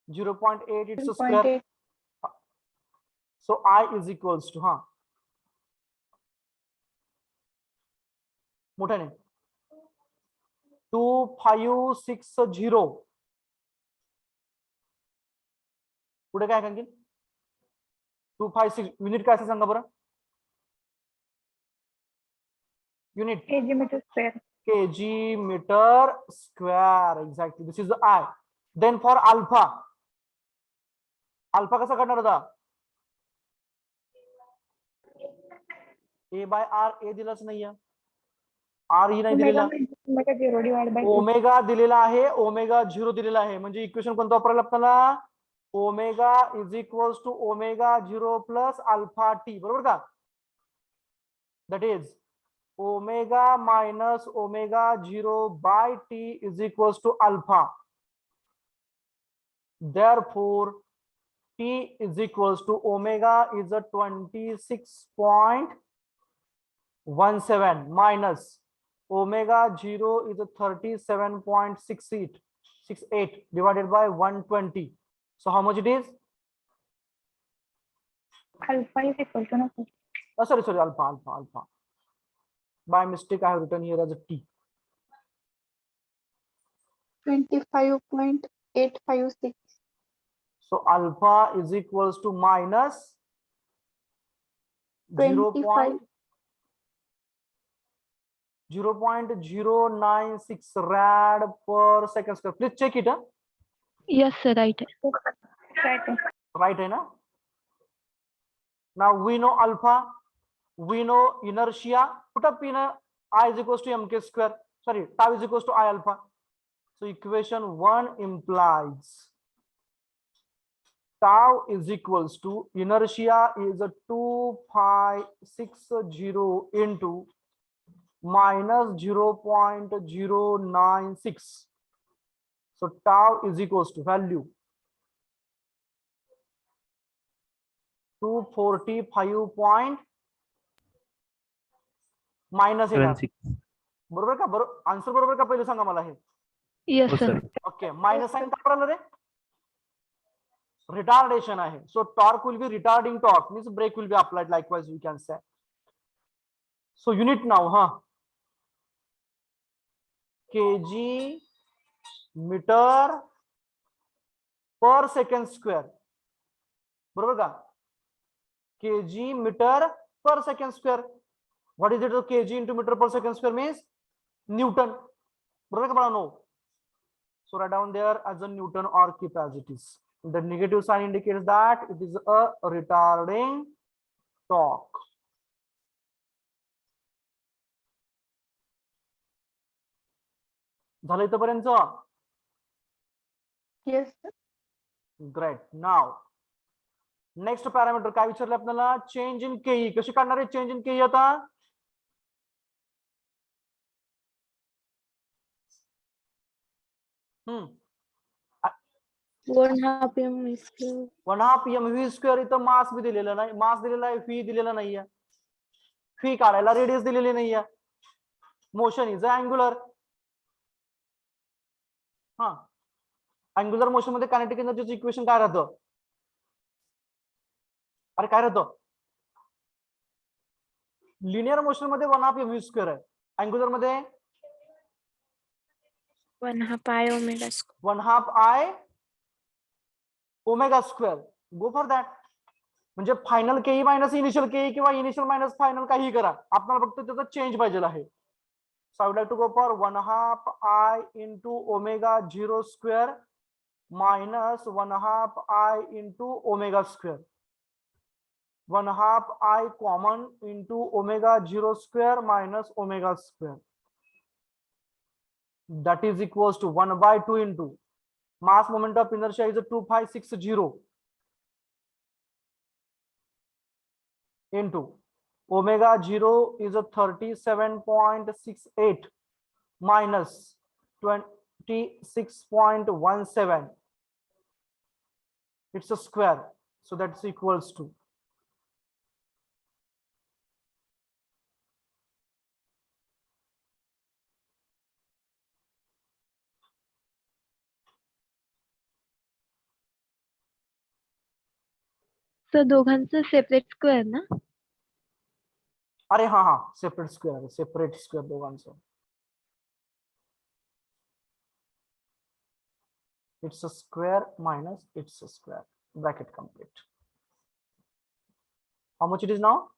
0.8 its square. So I is equals to हा मोठ्याने 2560. पुढे काय सांगेल? 256 युनिट काय असं सांगा बरं? Unit kg meter square. kg meter square. Exactly. This is the I. Then for alpha. Alpha कसा करणार होता? A by R. A दिलाच नाहीये. R ही नाही दिलेला. ओमेगा 0 डिवाइड बाय ओमेगा दिलेला आहे, ओमेगा 0 दिलेला आहे. म्हणजे इक्वेशन कोणतं वापरायला आपल्याला? Omega is equals to omega 0 plus alpha T, बरोबर का? That is omega minus omega 0 by T is equals to alpha. Therefore, T is equals to omega is a 26.17 minus omega 0 is a 37.68 divided by 120. So how much it is? Alpha is equal to ना. Sorry, alpha. By mistake, I have written here as a T. 25.856. So alpha is equals to minus 0.096 rad per second square. Please check it. Yes, sir, right. Right hai na? Now we know alpha, we know inertia. Put up in a I is equals to mk square. Sorry, tau is equals to I alpha. So equation 1 implies tau is equals to inertia is a 2560 into minus 0.096. So tau is equals to value 245 minus 76. बरोबर का? बरोबर answer बरोबर का? पहिले सांगा मला हे. Yes, हो sir. Sir. Okay, minus sign का पडलं रे? रिटार्डेशन आहे. So torque will be retarding torque, means brake will be applied likewise we can say. So unit now, kg meter per second square, बरोबर का? kg meter per second square. What is it? So kg into meter per second square means Newton, बरोबर का बाळांनो? So write down there as a Newton or keep as it is. The negative sign indicates that it is a retarding torque. झालं इथपर्यंत? Yes. Great. Now next parameter काय विचारले आपल्याला, change in केई. कशी काढणार आहे चेंज इन केई आता? हम्म 1/2 m square. 1/2 mv square. इथं मास बी दिलेलं नाही, मास दिलेला आहे, फी दिलेला नाहीये. फी काढायला रेडियस दिलेली नाहीये. Motion is angular. हा, अँग्युलर मोशन मध्ये कायनेटिक एनर्जीचं इक्वेशन काय राहतं? अरे काय राहतं? लिनियर मोशन मध्ये 1/2 mv स्क्वेअर आहे, अँग्युलर मध्ये 1/2 I omega square. 1/2 I omega square. Go for that. म्हणजे फायनल केई मायनस इनिशियल केई किंवा इनिशियल मायनस फायनल काही करा, आपल्याला फक्त त्याचा चेंज पाहिजे आहे. So I would like to go for 1/2 I into omega 0 square minus 1/2 I into omega square. 1/2 I common into omega 0 square minus omega square. That is equals to 1/2 into mass moment of inertia is a 2560 into omega 0 is a 37.68 minus 26.17. It's a square, so that's equals to sir दोघांचं separate square ना? अरे हाँ हाँ separate square आहे, separate square दोघांचं. It's a square minus it's a square. Bracket complete. How much it is now?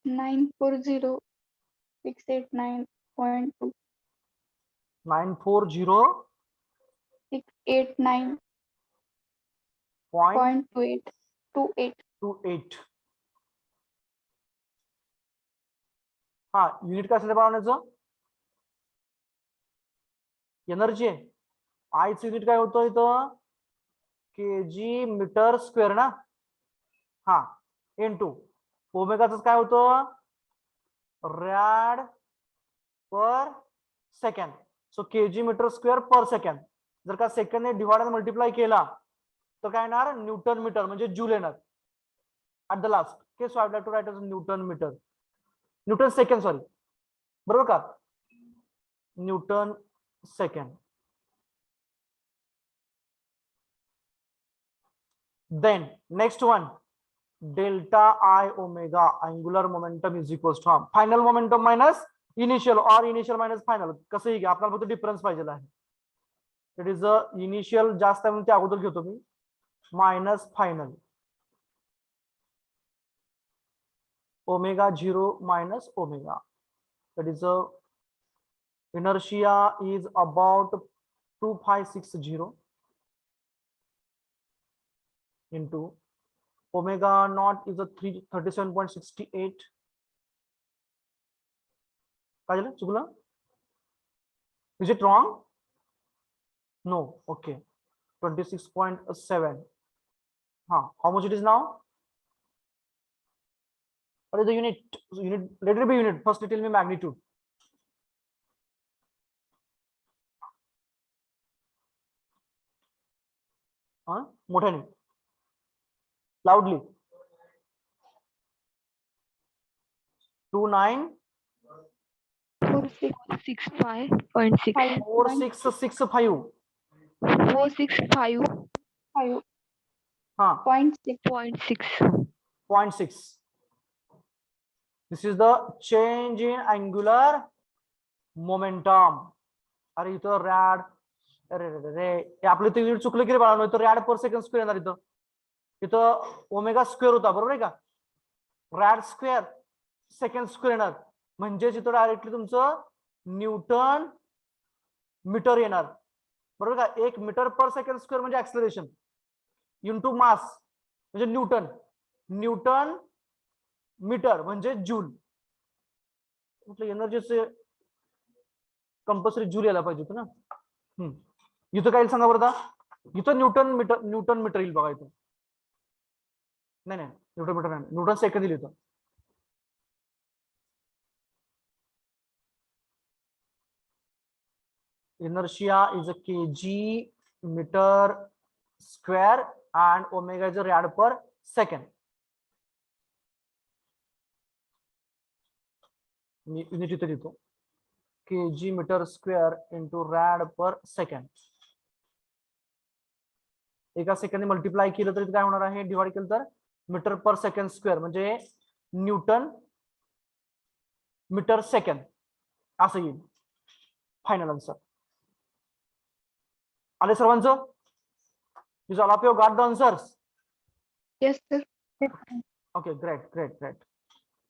Nine 940,689.2. 940 689.28. point 28. 28. हा unit काय असेल बनवण्याचं? एनर्जी. आयचं युनिट काय होतं इथं? केजी मीटर स्क्वेअर ना. हा इंटू ओमेगाच काय होतं? रॅड पर सेकंड. सो केजी मीटर स्क्वेअर पर सेकंड. जर का सेकंडने डिवाइड आणि मल्टिप्लाय केला तर काय येणार? न्यूटन मीटर म्हणजे जूल येणार at the last. Okay, so I would like to write as newton meter, newton second sorry, बरोबर का? Newton second. Then next one, delta I omega angular momentum is equals to final momentum minus initial or initial minus final. कसंही घ्या, आपल्याला फक्त difference पाहिजे आहे. It is a initial जास्त आहे म्हणून ते अगोदर घेतो मी, minus final omega 0 minus omega. That is a inertia is about 2560 into omega naught is a 37.68. काय झालं? चुकलं? Is it wrong? No. Okay. 26.7. How much it is now? What is the unit? Let it be unit. First, tell me magnitude. मोठ्याने, loudly. 29 465.6 4665. 465.6 0.6. This is the change in angular momentum. अरे इथं red, अरे आपलं ते unit चुकलं की बाळांनो, इथं रॅड पर सेकंड स्क्वेअर येणार. इथं ओमेगा स्क्वेअर होता, बरोबर आहे का? रॅड स्क्वेअर सेकंड स्क्वेअर येणार, म्हणजेच इथं डायरेक्टली तुमचं न्यूटन मीटर येणार, बरोबर का? 1 मीटर पर सेकंड स्क्वेअर म्हणजे ऍक्सलरेशन इंटू मास म्हणजे न्यूटन. न्यूटन मीटर म्हणजे जूल. म्हटलं एनर्जीचे कंपल्सरी जूल यायला पाहिजे होतं ना. इथं काय सांगा बरं आता. इथं न्यूटन मीटर येईल बघा इथं. नाही न्यूटन मीटर नाही, न्यूटन सेकंद येईल इथं. Inertia is a kg meter square and omega is a rad per second. Me unit इथे देतो. kg meter square into rad per second. एका सेकंद मल्टिप्लाय केलं तर काय होणार आहे, डिवाइड केलं तर मीटर पर सेकंड स्क्वेअर म्हणजे न्यूटन मीटर सेकंड असं येईल फायनल आन्सर. आले सर्वांचं? Is all of you got the answers? Yes, sir. Yes, sir. Okay, great.